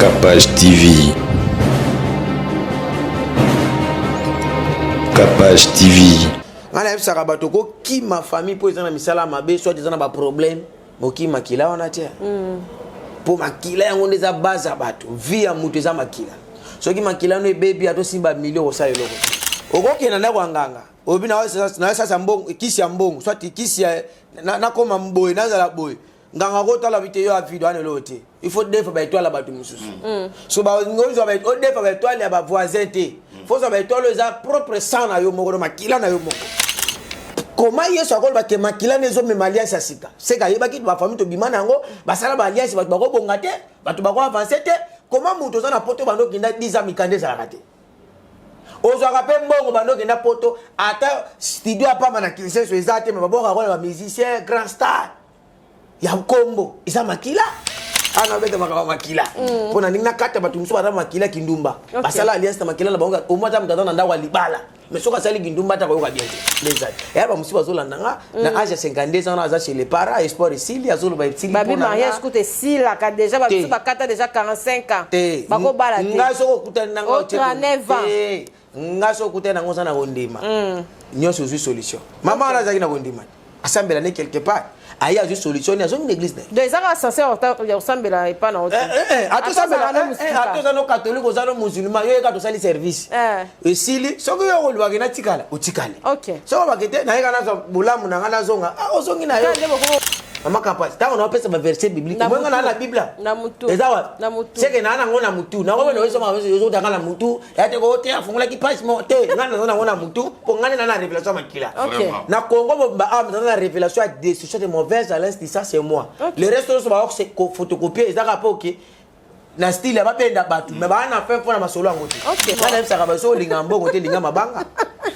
Capage TV. Capage TV. Ngala ebisa bato ko ki ma famille po ezana misala mabe soit ezana ba problème boki makila wana tia. Po makila yango ndeza base bato via mutu eza makila. Soki makila no baby ato simba million osala eloko. Okokena na kwanganga. Obi na sasa mbongo kisi ya mbongo soit kisi ya na koma mboye nazala boye. Nganga ko tala video ya video ane lote. Il faut defa ba étoile bato mususu. So ba ngozo ba defa ba étoile ya ba voisin te. Faut ça ba étoile za propre sang na yo moko makila na yo moko. Comment yeso akol ba ke makila nezo me alliance asika. C'est ka yeba ki ba famille to bimana ngo basala ba alliance bato ba ko bonga te, bato ba ko avancer te. Comment muto za na poto bando kinda 10 ans mikande za rakate. Ozo akape mbongo bando kinda poto ata studio apa mana kilise so ezate me baboka ko ba musicien grand star. Ya kombo isa makila ana bete makila pona ninga kata batu musu bata makila kindumba basala alliance na makila na bango o mata mtata na ndawa libala mesoka sali kindumba ta ko ka bien leza ya ba musu bazolanda nga na age 52 ans aza chez les parents espoir ici azolo ba ici babi mariage coûte si la ka déjà ba musu bakata déjà 45 ans bako bala te ngaso kutana nanga 39 ans ngaso kutana ngo sana kondima nyoso zu solution mama ala zaki na kondima asambela ne quelque part aya juste solution ya zone l'église donc ça va censé ressemble pas na autre ato no catholique ozalo musulman yo ka to sali service esili soko yo ko lwa kena tikala utikale okay soko bakete na yeka na bulamu na ngana zonga ozongi na yo mama kapasi tango na pesa ba verset biblique mwenga na bible na mutu ezawa na mutu seke na ngona mutu na ko no soma yo zo na mutu yate ko te afungula ki page mo te ngana ngona mutu po ngana na révélation makila okay na Congo ba na révélation à des choses de mauvaise à l'instant ça c'est moi le reste so ba c'est photocopier ezaka pa OK na style ba penda batu mais ba na fait pour na masolo ngoti na nsa ka ba so linga mbongo te linga mabanga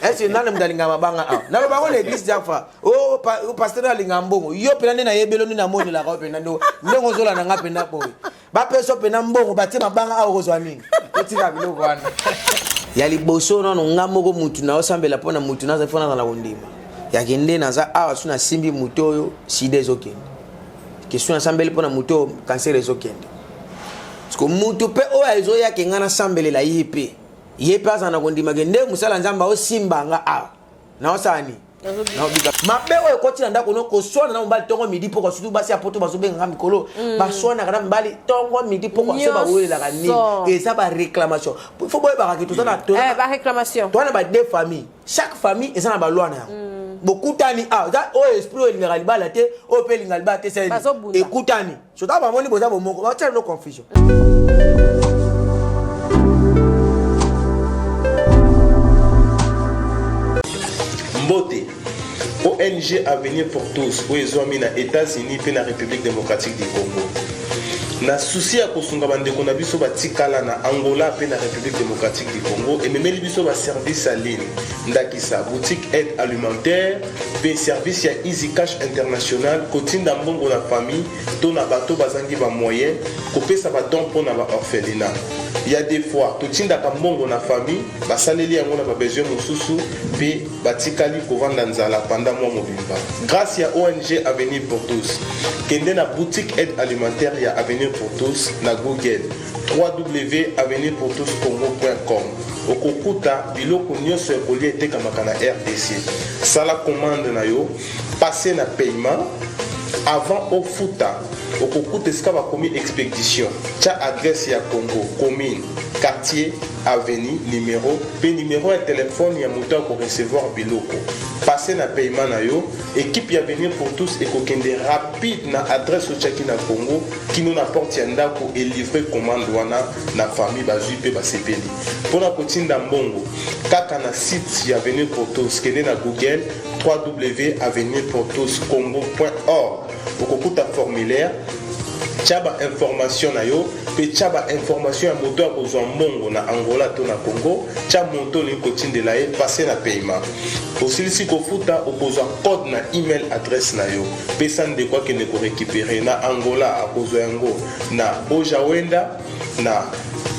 est-ce que nana mdalinga mabanga na ba ko l'église jafa o pasteur linga mbongo yo pena na yebelo ni na moni la ka pena ndo ndongo zola na ngape na boy ba peso pena mbongo ba te mabanga a kozwa nini otika biloko wana ya liboso no ngamo ko mutu na osambela pona mutu na zafona na kondima ya kende na za awa suna simbi mutu oyo sida ezokende question asambeli pona mutu oyo cancer ezokende parce que mutu pe oyo ezoya ke ngana sambelela yepe yepe azana kondima kende musala nzamba osimba nga awa na osani na obika mabe oyo koti na ndako no koswana na mbali tongo midi poko sutu basi apoto bazobenga mikolo baswana kana mbali tongo midi poko so ba wela kani eza ba réclamation faut boye ba kitu sana ba réclamation toi na ba deux familles chaque famille eza na ba loi na bokutani za o esprit elinga libala te o pe elinga libala te c'est ekutani so ta ba moni boza bomoko ba tell no confusion. Mbote ONG Avenir pour tous aux États-Unis et la République démocratique du Congo. Na souci à kosunga bandeko na biso batikala na Angola pe na République démocratique du Congo et memeli biso ba service à ligne ndakisa boutique aide alimentaire pe service ya Easy Cash International kotinda mbongo na famille to na bato bazangi ba moyen kopesa ba don pona ba orphelinat. Il y a des fois totinda ka mbongo na famille basaleli yango na ba besoin mususu pe batikali kovanda nzala pendant mois mobimba. Grâce à ONG Avenir pour tous kende na boutique aide alimentaire ya Avenir pour tous na Google www.avenirpourtouscongo.com okokuta biloko nyonso ekoli etekamaka na RDC sala commande na yo passer na paiement avant ofuta okokuta esika bakomi expédition tia adresse ya Congo commune quartier avenue numéro pe numéro ya téléphone ya moto ko recevoir biloko passer na paiement na yo équipe ya Avenir pour tous ekokende rapide na adresse au chaki na Congo kino na porte ya ndako et livrer commande wana na famille bazui pe basepeli pona kotinda mbongo kaka na site ya Avenir pour tous kende na Google www.avenirpourtouscongo.org okokuta formulaire tchaba information na yo pe tchaba information ya moto akozwa mbongo na Angola to na Congo tcha moto ni kotindela ye passer na paiement osilisi kofuta okozwa code na email adresse na yo pe sande kwa kene ko récupérer na Angola akozwa yango na Ojawenda na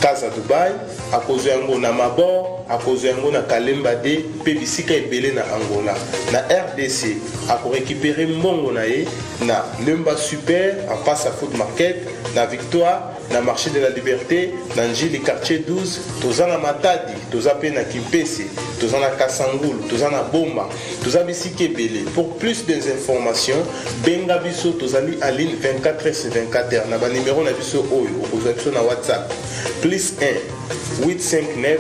Casa Dubai akozwa yango na Mabor akozwa yango na Kalemba de pe bisika ebele na Angola na RDC ako récupérer mbongo na ye na Lemba Super en face à Food Market na Victoire, na marché de la Liberté, na Njili quartier 12, toza na Matadi, toza pe na Kimpese, toza na Kasangulu, toza na Bomba, toza bisiki ebele. Pour plus d'informations, benga biso tozali en ligne 24h/24 na ba numéro na biso oyo, okozwa biso na WhatsApp. +1 859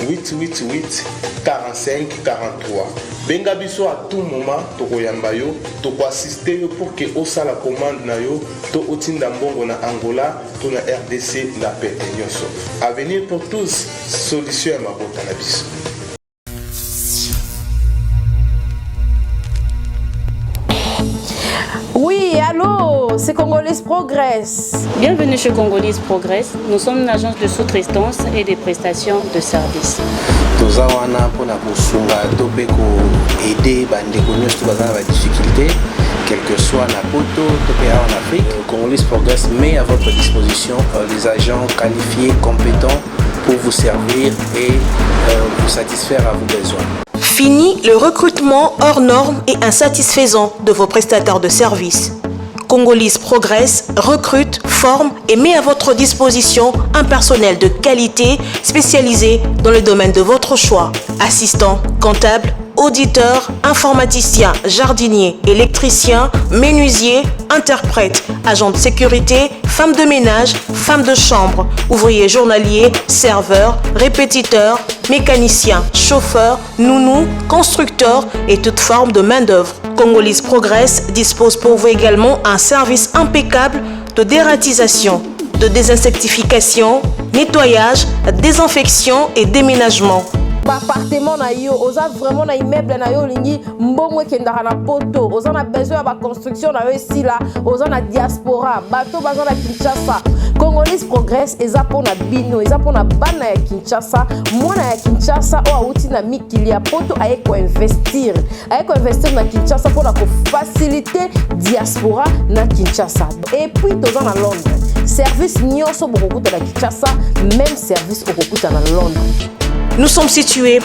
888 45 43. Benga biso à tout moment tokoyamba yo, toko assister yo pour que osala commande na yo, to otinda mbongo na Angola, to na RDC na pete nyonso. Avenir pour tous, solution ya mabota na biso. Oui, allô, c'est Congolese Progress. Bienvenue chez Congolese Progress. Nous sommes une agence de sous-traitance et des prestations de services. Toza wana pona kosunga to pe ko aider bandeko nyonso baza na difficulté, quel que soit na poto to pe en Afrique. Congolese Progress met à votre disposition les agents qualifiés, compétents pour vous servir et vous satisfaire à vos besoins. Fini le recrutement hors normes et insatisfaisant de vos prestataires de services. Congolese Progress recrute, forme et met à votre disposition un personnel de qualité spécialisé dans le domaine de votre choix. Assistant, comptable, auditeur, informaticien, jardinier, électricien, menuisier, interprète, agent de sécurité, femme de ménage, femme de chambre, ouvrier journalier, serveur, répétiteur, mécanicien, chauffeur, nounou, constructeur et toute forme de main-d'œuvre. Congolese Progress dispose pour vous également un service impeccable de dératisation, de désinsectification, nettoyage, désinfection et déménagement. Appartement na yo, oza vraiment na immeuble na yo lingi mbongo kendaka na poto, oza na besoin ya ba construction na yo esila, oza na diaspora, bato baza na Kinshasa. Congolese Progress eza pona bino, eza pona bana ya Kinshasa, mwana ya Kinshasa o auti na mikili ya poto aye ko investir na Kinshasa pona ko faciliter diaspora na Kinshasa. Et puis toza na Londres. Service nyonso bokokuta na Kinshasa, même service okokuta na Londres. Nous sommes situés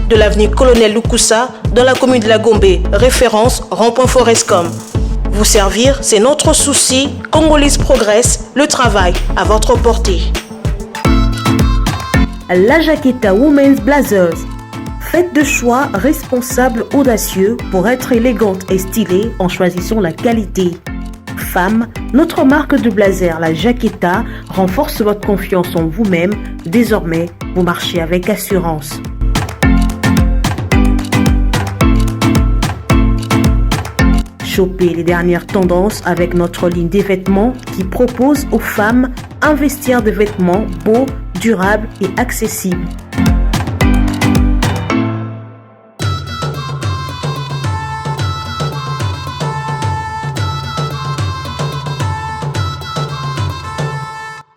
de l'avenue Colonel Lukusa dans la commune de la Gombe, référence rond-point Forescom. Vous servir, c'est notre souci. Congolese Progress, le travail à votre portée. La Jaqueta Women's Blazers. Faites de choix responsables audacieux pour être élégante et stylée en choisissant la qualité. Femme, notre marque de blazer, la Jaqueta, renforce votre confiance en vous-même. Désormais, vous marchez avec assurance. Chopez les dernières tendances avec notre ligne des vêtements qui propose aux femmes un vestiaire de vêtements beau, durable et accessible.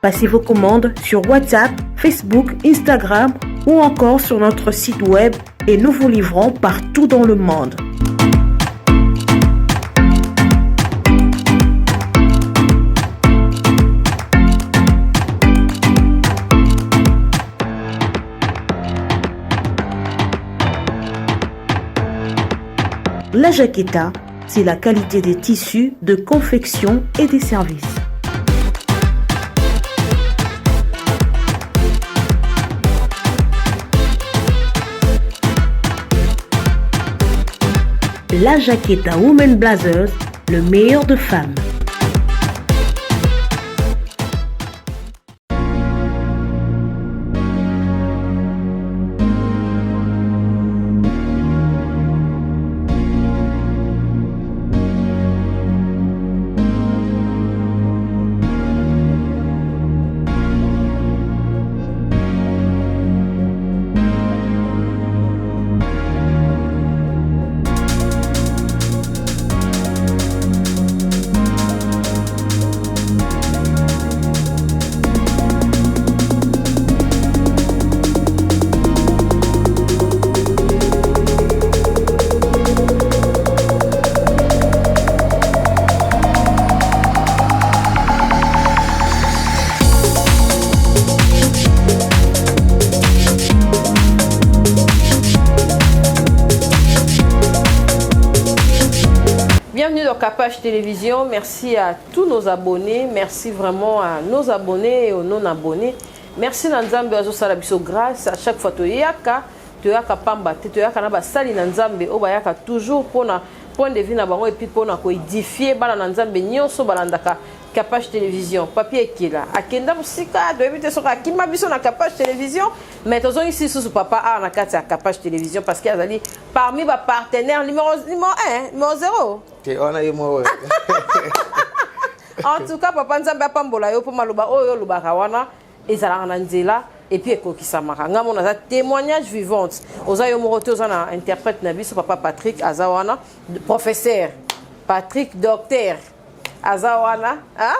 Passez vos commandes sur WhatsApp, Facebook, Instagram ou encore sur notre site web et nous vous livrons partout dans le monde. La Jaqueta, c'est la qualité des tissus, de confection et des services. La Jaqueta Women Blazers, le meilleur de femmes. Capage Télévision, merci à tous nos abonnés, merci vraiment à nos abonnés et aux non-abonnés. Merci Nanzambe Azo Salabiso, grâce à chaque fois Toyaka Pamba, Toyaka Naba Sali Nanzambe, Obayaka toujours pour na point de vue na bango et puis pour na édifier bala Nanzambe nyonso balandaka Capage Télévision, papier qui là. Akenda musika doit éviter ce qui m'a vu sur la Capage Télévision, mais tous ici sous papa a na carte à Capage Télévision parce qu'il y a parmi mes partenaires numéro 1, numéro 0. On a eu moi. En tout cas, papa Nzambe pambola yo pour maloba oyo lubaka wana ezala na nzela et puis ekokisa makanga mona za témoignage vivante. Oza yo moroto za na interprète na biso papa Patrick Azawana, professeur Patrick docteur Azawana, hein?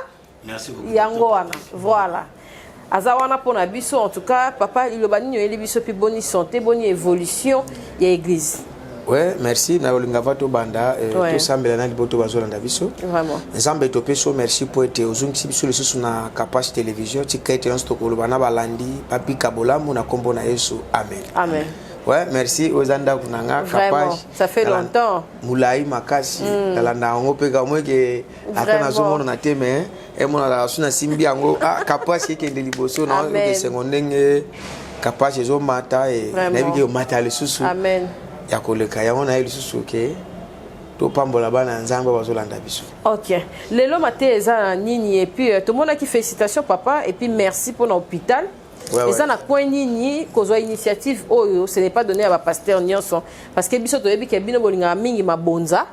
Merci beaucoup. Yangoana, voilà. Azawana pour na biso en tout cas papa ilobani yo elibiso pi bonne santé, bonne évolution ya église. Ouais, merci. Na olinga vato banda to sambela na liboto bazolanda biso. Vraiment. Nzambe to peso merci pour être ozungisi biso lesusu na Capage Télévision tikete yon stokolo bana balandi papi kabolamu na kombo na Yesu. Amen. Amen. Ouais, merci Ozanda kunanga Capage. Ça fait longtemps. Moulai makasi kalanda ngo peka moke atana zomono na teme e mona la suna simbi yango Capage kende liboso na ke sekondenge Capage zo mata e na bike mata lesusu. Amen. Ya koleka yango na yelisusu ke to pambola bana nzambe bazolanda biso. OK. Lelo maté eza nini et puis tout le monde qui félicitations papa et puis merci pour l'hôpital. Et ça na point nini kozwa initiative oyo ce n'est pas donné à ba pasteur nyonso parce que biso to yebi ke bino bolinga mingi mabonza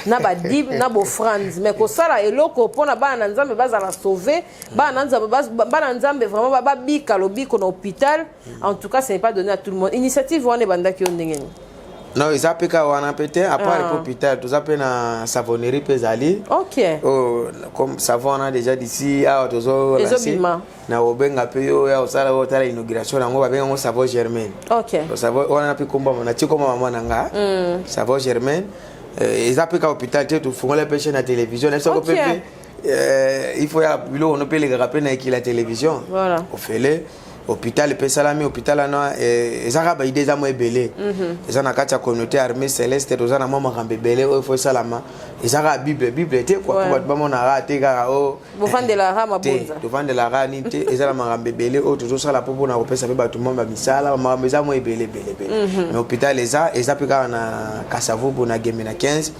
na ba dib na bo franz mais ko sala eloko pona bana nzambe bazala sauver bana nzambe vraiment ba bika lobiko na hôpital. En tout cas ce n'est pas donné à tout le monde. Initiative wana bandaki yo ndengeni. Non, ils appellent wana pété à part l'hôpital, tous appellent na savonnerie pesali. OK. Oh, comme savon on a déjà d'ici à tozo lancé. Na obenga peyo ya osala otala inauguration ngo babenga ngo savon germain. OK. Savon on a pu komba na tiko mama nanga. Savon germain. Ils appellent l'hôpital tu font la pêche na télévision, ils sont pépé. Il faut ya bilo on peut les rappeler na qui la télévision. Voilà. On fait les hôpital pesalami hôpital ana ezaka ba idée za mo ebele ezana kati ya communauté armée céleste tozana mama kambe belé o faut salama ezaka bible te quoi ko ba mona ra te ka o bo vandela ra mabonza to vandela ra ni te ezala makambe belé o tozo sala popo na kopesa pe bato mamba misala makambe za mo ebele mais hôpital eza peka na Kasavu bona game na 15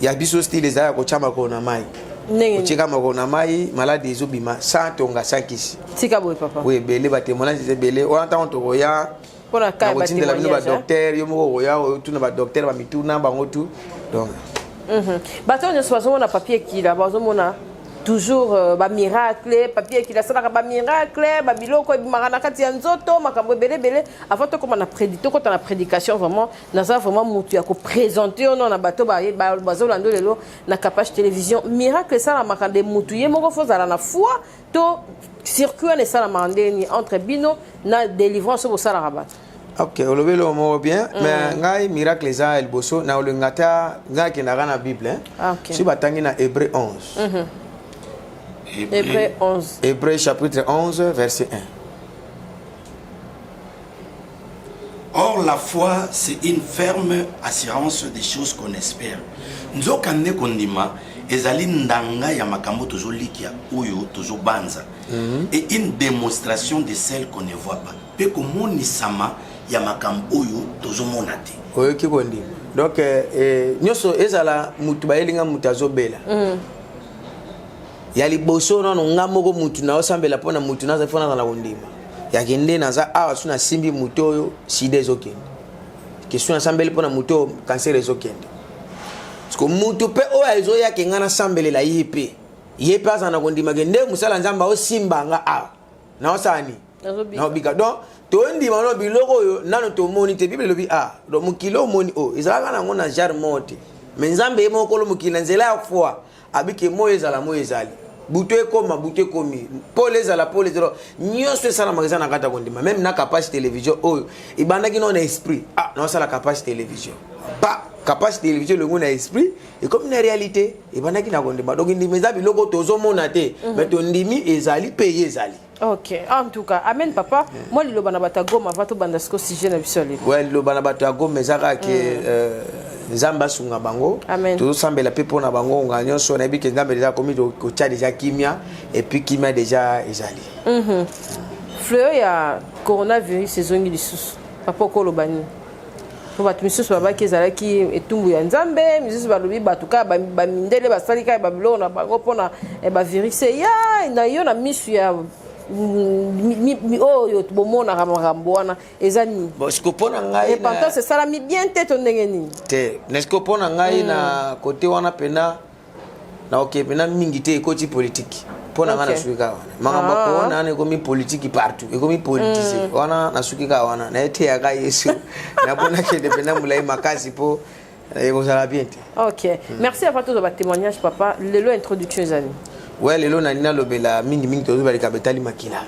ya biso style eza ko chama ko na mai Uchika makona mai maladi izobima santonga sankisi. Tika boy papa. Oui, belé ba témoignage c'est belé. On entend to roya. Pour la cas ba témoignage. Ba docteur, yo mo roya, tout na ba docteur ba mituna bango tout. Donc. Bato ne soit on a papier qui là, bazo mona toujours ba miracle, papier qui là ça ba miracle, ba biloko marana kati ya nzoto, makambo belé avant to comme on a prédité quand on a prédication vraiment, na ça vraiment mutu ya ko présenter on a bato ba bazo lando lelo na Capage Télévision. Miracle ça la makande mutu ye moko fozala na foi to circuit ne ça la mandeni entre bino na délivrance au sala rabat. OK, on le veut le mot bien, mais ngai miracle ça el bosso na olengata ngaki na na Bible hein. Si batangi na Hébreu 11. Hébreu 11. Hébreu chapitre 11, verset 1. Or, la foi, c'est une ferme assurance des choses qu'on espère. Nzokande kondima, ezali ndanga ya makambo toujours likia, uyo toujours banza. Et une démonstration de celle qu'on ne voit pas. Pe komoni sama ya makambo uyo toujours monate. Oyo ki kondima. Donc, nyoso ezala mutu baelinga mutazo bela. Ya liboso no ngamoko mutu na osambela pona mutu na zafona na kondima ya kende na za awa suna simbi mutu oyo sida ezokende question sambela pona mutu cancer ezokende parce mutu pe oyo ezo ya kenga na sambelela yepe aza na kondima kende musala nzamba o simba nga awa na osani na obika donc to ndima no biloko oyo nano to moni te bible lobi do mukilo moni o ezala na ngona jar mote menzambe emoko lo mukila nzela ya kufwa abike moyezala moyezali buto ekoma buto ekomi pole ezala pole zero nyonso esala magasin na kata kondima même na Capage Télévision oyo ibandaki no na esprit na sala Capage Télévision pa Capage Télévision le ngona esprit et comme une réalité ibandaki na kondima donc ndimi za biloko tozomona te mais to ndimi ezali payer ezali. OK, en tout cas amen papa moi lilo bana bata goma vato banda sko sujet na biso lelo ouais lilo bana bata goma ezaka ke Nzamba sunga bango. Amen. Tout sambela pe pona bango nganyo so na bi ke nzamba déjà komi ko tcha déjà kimia et puis kimia déjà ezali. Fleur ya coronavirus ezongi lisusu. Papa ko lobani. Po batu misusu babaki ezalaki etumbu ya nzambe, misusu balobi batuka ba mindele basalika ba biloko na bango pona ba virus ya na yo na misu ya oyo tubomona makambo wana ezani. Bon, ce que pona ngai et pourtant c'est ça la mi bien tête on ndenge nini. Te, n'est-ce que pona ngai na côté wana pena na OK pena mingi te côté politique. Pona ngana Okay. suika wana. Makambo ko wana ne komi politique partout. E komi politique. Wana na suika wana na ete ya ga Yesu. Na pona ke de pena mulai makasi po e ko sala bien te. OK. Merci à tous de témoignage papa. Lelo introduction ezani. Ouais, lelo na nina lobela mingi mingi tozo bali kabetali makila.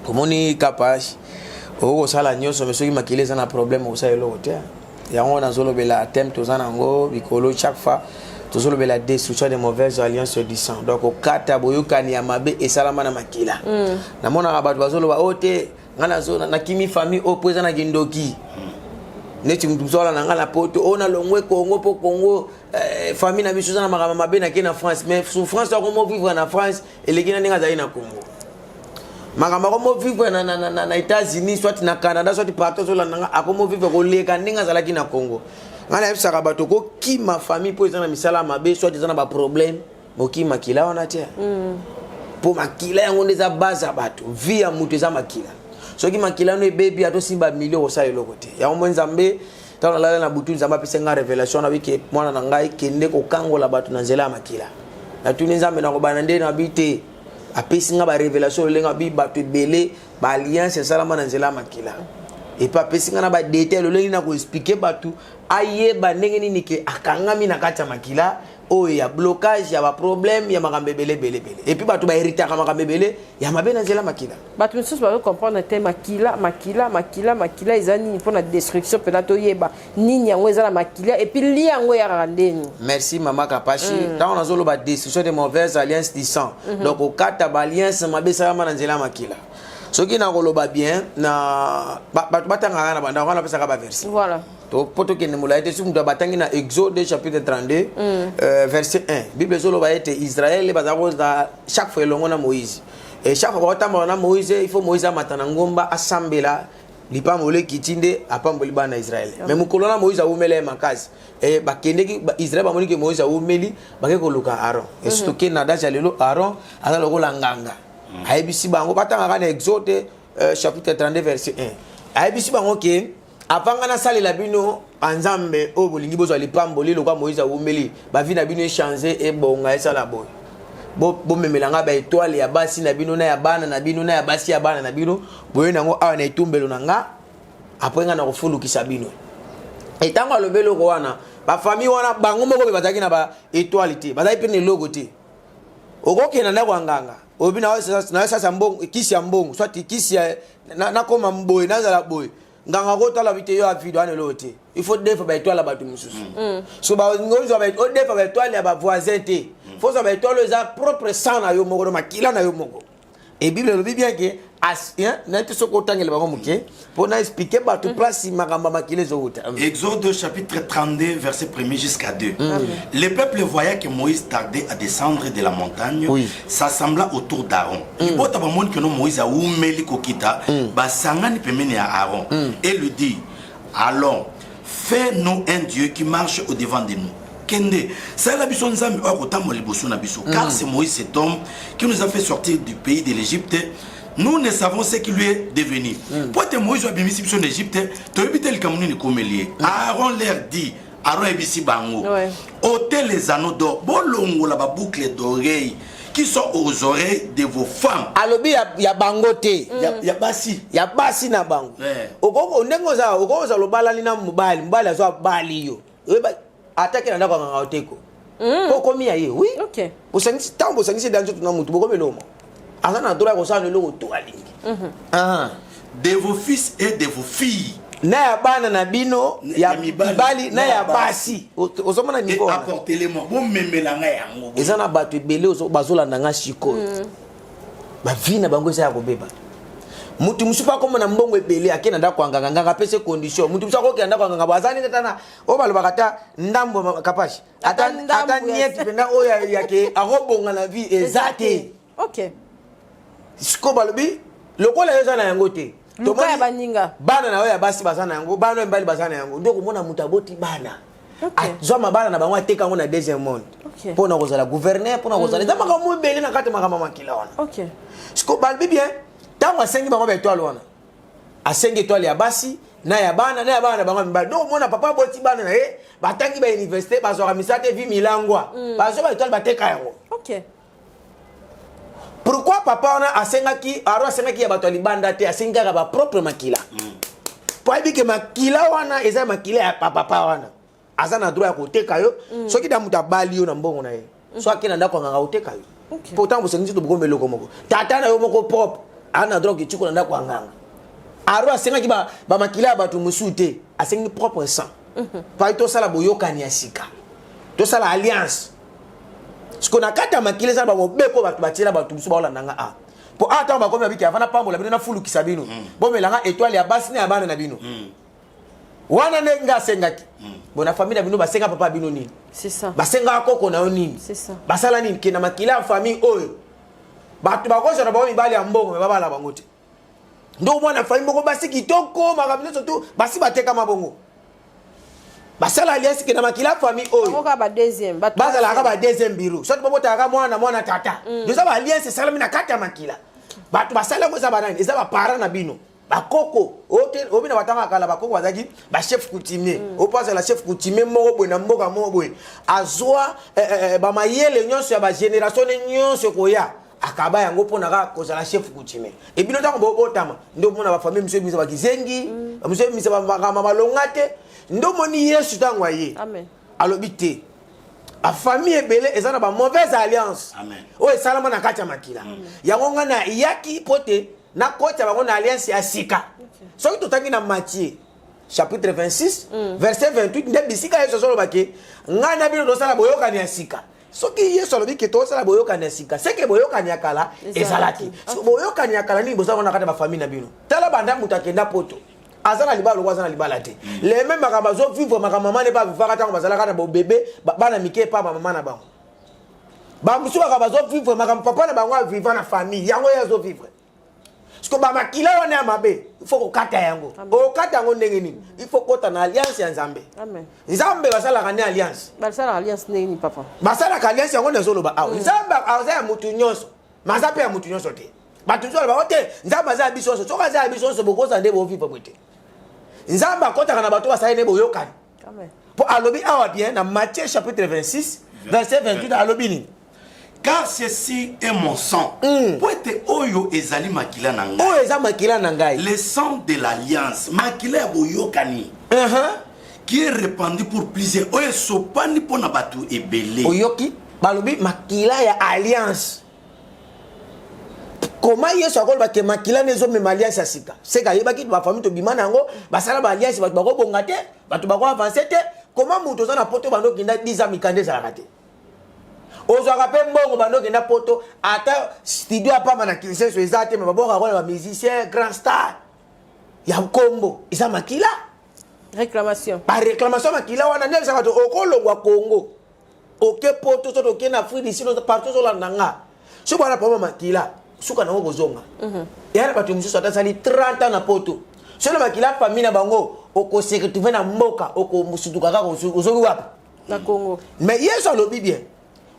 Komoni kapash. O sala nyoso mesoki makile za na problème o sa elo te. Yango na zolo bela thème tozana ngo bikolo chaque fois tozolo bela destruction des mauvaises alliances du sang. Donc o kata boyokani ya mabe e salama na makila. Na mona abatu bazolo ba ote ngana zona na kimi famille o poza na gindoki. Neti mtuzola na ngala poto ona longwe Congo po Congo famille na biso na makama mabe na kena France mais souffrance ko mo vivre na France et les kina ninga na Congo makama ko mo vivre na États-Unis soit na Canada soit partout zola na akomo vivre ko leka ninga zala kina Congo ngala ebisaka bato ko ki ma famille po ezana misala mabe soit ezana ba problème moki makila wana tia po makila yango ndeza baza bato via mutu eza makila soki makila no baby ato simba million ko sa eloko te ya mo nzambe tana lala na butu nzamba pesa nga révélation na biki mwana na ngai kende ko kangola bato na nzela makila na tuni nzambe na ko bana nde na bite apesi nga ba révélation lenga bi bato belé ba alliance salama na nzela makila et pas pesi nga na ba détail lengi na ko expliquer bato ayeba ndenge nini ke akangami na kata makila o ya blocage ya ba problème ya makambe belé et puis bato ba hériter ka makambe belé ya mabe na nzela makila Bato misusu ba comprendre te makila ezani pour la destruction peut-être yeba nini yango ezala makila et puis li yango ya randeni. Merci maman Kapashi. Tant on a zolo ba destruction des mauvaises alliances du sang. Donc au kata ba alliance mabe salama na nzela makila. Soki na koloba bien na batanga na banda wana pesa ka ba verset. Voilà. To poto ke ne mulaite sum do batangi na Exode chapitre 32 verset 1. Bible zolo ba ete Israël bazako da chaque fois longo na Moïse. Et chaque fois que na Moïse il faut Moïse matana ngomba asambela lipamole kitinde apamboli bana Israël. Mais mukolona Moïse awumele makazi. Et bakendeki Israël bamoni ke Moïse awumeli bake koluka Aaron. Et surtout ke na daja lelo Aaron ala lokola nganga. Ayebisi bango batanga kana Exode chapitre 32 verset 1. Ayebisi bango ke apanga na sali la bino anzambe o bolingi bozwa lipamboli lokwa Moïse awumeli ba vie na bino échanger e bonga esala boy. Bo memelanga ba étoile ya basi na bino na ya bana na bino na ya basi ya bana na bino boye nango awa na etumbelo nanga aprenga na kofulukisa bino etango alobelo ko wana ba famille wana bango moko be bataki na ba étoile te bazai pe ne logo te okokena na kwanganga obi na sasa mbongo kisi ya mbongo soit kisi ya na koma mboye na zala boye nganga ko tala bite yo afido ane lote il faut defa ba étoile ba tumususu so ba ngozo ba defa ba étoile ya ba voisin te faut ça ba étoile za propre sang na yo moko makila na yo moko et bible le bien que as na te soko tangela ba moke pour na expliquer ba tout place makamba makile zo uta. Exode chapitre 32 verset 1 jusqu'à 2. Le peuple voyait que Moïse tardait à descendre de la montagne, s'assembla autour d'Aaron. Il bota ba monde que no Moïse a umeli kokita ba sangani pemene à Aaron et lui dit allons fais-nous un Dieu qui marche au devant de nous. Kende, c'est la bison nzambe okotamo liboso na biso car c'est Moïse cet homme qui nous a fait sortir du pays de l'Égypte. Nous ne savons ce qui lui est devenu. Pour te Moïse a bien mis en Égypte, tu as évité le Cameroun de Comélier. Aaron leur dit, Aaron est ici bango. Ôtez les anneaux d'or, bolongo la boucle d'oreilles qui sont aux oreilles de vos femmes. Alobi ya bangote, ya basi. Ya basi na bango. Okoko ndengo za lobala lina mubali, mubali azo bali yo. Attaque na ndako nganga oteko. Koko mi aye, oui. OK. Bosangisi tambo bosangisi danzo tuna mutu boko melomo. Azana droit ko sa lelo to alingi. De vos fils et de vos filles. Na ya bana na bino ya mibali na ya basi. Ozomona niko. Apportez-les moi. Bon memelanga yango. Ezana batu ebele bazola nanga shiko. Ba vina bango sa ko beba. mutu musupa ko mona mbongo ebele akena nda kwanga nganga pese condition mutu musupa ko kenda kwanga ngabazani tata o balo bakata ndambo kapashi ata nieti penda o yake arobonga na vie ezate. OK. Siko balobi lokola yoza na yango te. Luka ya baninga. Bana na oya basi bazana yango, bana mbali bazana yango. Ndoko mona mutaboti bana. OK. Zoma bana na bango ateka ngo na deuxième monde. OK. Pona kozala gouverneur, pona kozala zama ka mu ebele na kata makama makila wana. OK. Siko balobi bien. Tango asengi bango ba étoile wana. Asengi étoile ya basi na ya bana bango mbali. Donc mona papa boti bana na ye, batangi ba université bazora misate vi milangwa. Bazo ba étoile bateka yango. OK. Pourquoi papa on a asengaki ya bato libanda te asengaka ba propre makila. Pour dire que makila wana eza makila ya papa wana. Azana droit ya koteka yo, soki da muta bali yo na mbongo na ye. So akina ndako nganga koteka yo. Pourtant vous sengisi to bugombe loko moko. Tata na yo moko propre, ana droit ki na ndako nganga. Aro asengaki ba makila ya bato musute, asengi propre sang. Pa to sala boyokani ya sika. To sala alliance. Ce qu'on a kata makile ça ba beko ba batira ba tumsu ba olandanga a po ata ba komi abiki avana pambo la bino na fulu kisabino bo melanga étoile ya basi na bana na bino wana nenga sengaki bona famille na bino ba senga papa bino nini c'est ça ba senga koko na nini c'est ça ba sala nini kina makila famille oyo ba tu ba ko jona ba mibali ya mbongo ba bala bangote ndo mwana famille moko basi kitoko makabino surtout basi bateka mabongo basala alliance ke na makila famille oyo oka ba deuxième bazala ka ba deuxième bureau so to bota ka mwana tata doza ba alliance salami na kata makila batu basala ko za banani eza ba parents na bino bakoko obina batanga kala bakoko bazaki ba chef coutumier o passe la chef coutumier moko boye na mboka moko boye azwa ba mayele nyonso ya ba génération nyonso koya akaba yango pona ka kozala chef coutumier et bino tango botama ndo mona ba famille monsieur misa ba kizengi monsieur misa ba mama longate ndo moni Yesu tango aye amen alobi te a famille ebele ezana ba mauvaise alliance amen o esalama na kati ya makila yango ngana yaki pote na koti bango na alliance ya sika soki totangi na Matthieu chapitre 26 verset 28 nde bisika Yesu solo bake ngana bino dosala boyokani ya sika soki Yesu alobi ke tosala boyokani ya sika seke boyokani ya kala ezalaki so boyokani ya kala ni bozala na kati ya ba famille na bino tala banda mutakenda poto azana libala ko azana libala te les mêmes makamba zo vivre makamba mane ba vivre kata bazala kana bo bébé bana mike pa ba mama na bango ba musu makamba zo vivre makamba papa na bango vivre na famille yango ya zo vivre parce que ba makila wana ya mabe il faut ko kata yango o kata yango ndenge nini il faut kota na alliance ya Nzambe amen Nzambe basala kana alliance basala alliance nini papa basala ka alliance yango nezo loba aw Nzambe azaya mutu nyonso mazape ya mutu nyonso te batu nzo ba ote Nzambe azaya biso so soka azaya biso so bokoza nde bo vivre bote Nzambe akotaka na bato basala ne boyokani amen po alobi awa bien na Matthieu chapitre 26 verset 28 alobi ni car ceci est mon sang pour être oyo ezali makila na ngai oyo eza makila na ngai le sang de l'alliance makila ya boyokani qui est répandu pour plusieurs oyo sopani pona bato ebele oyoki balobi makila ya alliance. Comment Yesu akoloba ke makila nezo mema alliance ya sika seka yebaki ba famille to bimana yango basala ba alliance bato bako bonga te bato bako avancer te comment muto za na poto bando kinda 10 ans mikande za rakate ozwaka pe mbongo bando kinda poto ata studio apa na kinseso ezate me baboka ko ba musicien grand star ya Kombo isa makila réclamation ba réclamation makila wana ndelisa bato okolongwa Congo oke poto to ke na Afrique ici partout sur la nanga so bana pa makila suka na ngo zonga yana bato mususu atasali 30 ans na poto solo makila famille na bango oko sekretouver na mboka oko musutuka ka ozoki wapi na Congo mais Yesu alobi bien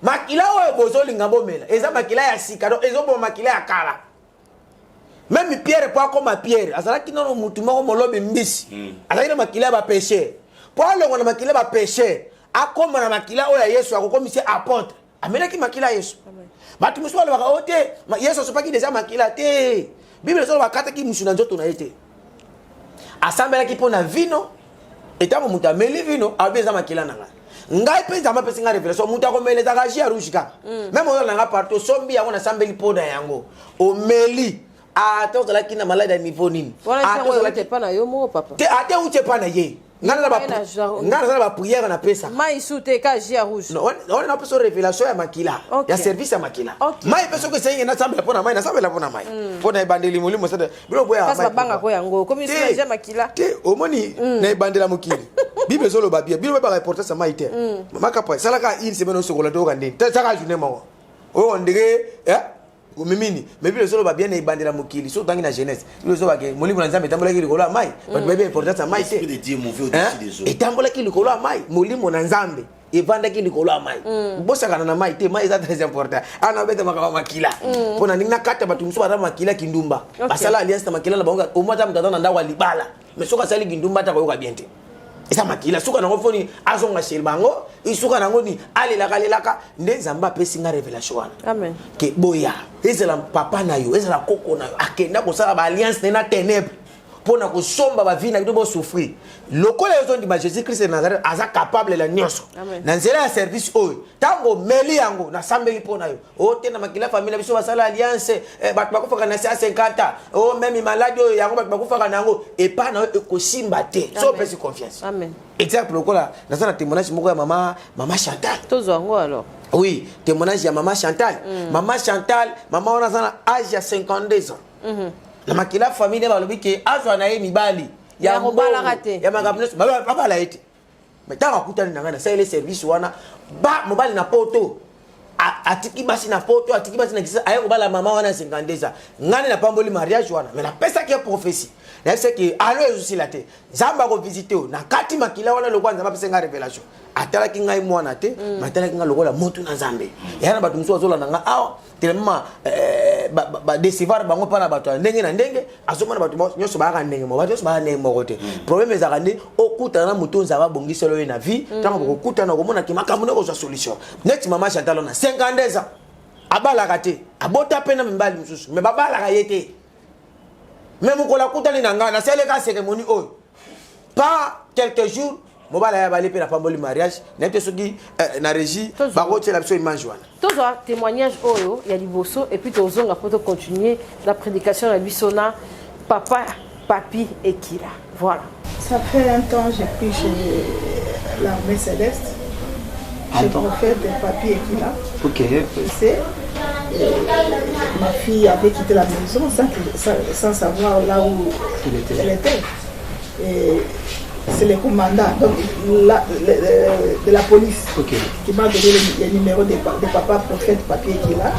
makila oyo bozolinga bomela eza makila ya sika donc ezo bo makila ya kala même Pierre po akoma Pierre azalaki nono mutu moko molobi mbisi azalaki na makila ba péché po alongo na makila ba péché akoma na makila oyo ya Yesu akokomisi apôtre amenaki makila Yesu batu musu balo baka ote Yesu sopaki déjà makila te Bible solo bakata ki musu na nzoto na ete asambela ki pona vino etamo muta meli vino abeza makila nanga ngai penza mapesi nga révélation muta ko meleza ka jia rouge ka même on nga partout sombi yango na sambeli pona yango o meli ato zala kina malade ya niveau nini wala sio wote pana yo mo papa te ate uche pana ye ngana ba prière na pesa mai sute ka jia rouge non on a pas révélation ya makila ya service ya makila mai peso que c'est na sambela pona mai na sambela pona mai pona ibandeli mulimo sada bilo boya mai parce banga ko yango comme ça ja makila te omoni na ibandela mukili bibe solo babia bilo ba reporter sa mai te maka pa sala ka une semaine so kola to ka ndini ta ka journée mo o ndege mimini mais bien solo ba bien ibandela mukili so tangi na jeunesse bilo so ba ke molimo na nzambe tambola ki likolo mai ba bebe important sa mai te esprit de Dieu mauvais au-dessus des autres et tambola ki likolo mai molimo na nzambe evanda ki likolo mai bosaka na mai te mai za très important ana bete makaba makila pona ninga kata batumso ba makila kindumba basala alliance na makila na bango o mata mtata na ndawa libala mais soka sali kindumba ta ko ka bien te esa makila suka na ngofoni azonga shilbango isuka na ngoni alelaka nde zamba pesi nga révélation wana amen ke boya ezela papa na yo ezela koko na yo akenda ko sala ba alliance na ténèbres pona ko somba ba vie na bido bo souffrir lokola yo zondi ba Jésus Christ de Nazareth aza capable la nyonso na nzela ya service oyo tango meli yango na sambeli pona yo o te na makila famille biso basala alliance bat bakufaka na 50 o même malade oyo yango bat bakufaka nango e pa na yo ko simba te so pesi confiance amen exemple lokola na sana témoignage moko ya mama Chantal tozo ngo alors oui témoignage ya mama Chantal mama ona sana âge ya 52 ans na makila famille ba lobi ke azwa na ye mibali ya mobala rate ya magabneso baba la ete mais tanga kutani na ngana sele service wana ba mobali na poto atiki basi na poto atiki basi na kisa aye ko bala mama wana 52 ngani na pamboli mariage wana mais na pesa ki prophétie na c'est que alo ezusi la te zamba ko visiter na kati makila wana lokwa nzamba pesa nga révélation atala ki ngai mwana te matala ki nga lokola motu na nzambe yana batu mso azola nga awa tellement ba décevoir bango pana bato ndenge na ndenge azomona bato nyoso ba ka ndenge mo bato ba ndenge mo kote problème ezaka ndi okuta na mutu nzaba bongiselo na vie tango kokuta na komona ki makambo ne ko solution next mama Chantal na 52 ans abala kate abota pena mbali msusu me babala ka yete même ko la kuta ni nanga na sele ka cérémonie oyo pas quelques jours mobala ya bali pe na pamboli mariage nete soki na régie ba ko tela biso image wana tozo témoignage oyo ya liboso et puis tozonga pour continuer la prédication ya bisona papa papi et Kila voilà ça fait un temps j'ai pris chez l'armée céleste chez le prophète papi et Kila ok c'est ma fille avait quitté la maison sans savoir là où elle était et c'est le commandant donc, de la police qui m'a donné le numéro de papa prophète papier qui est là.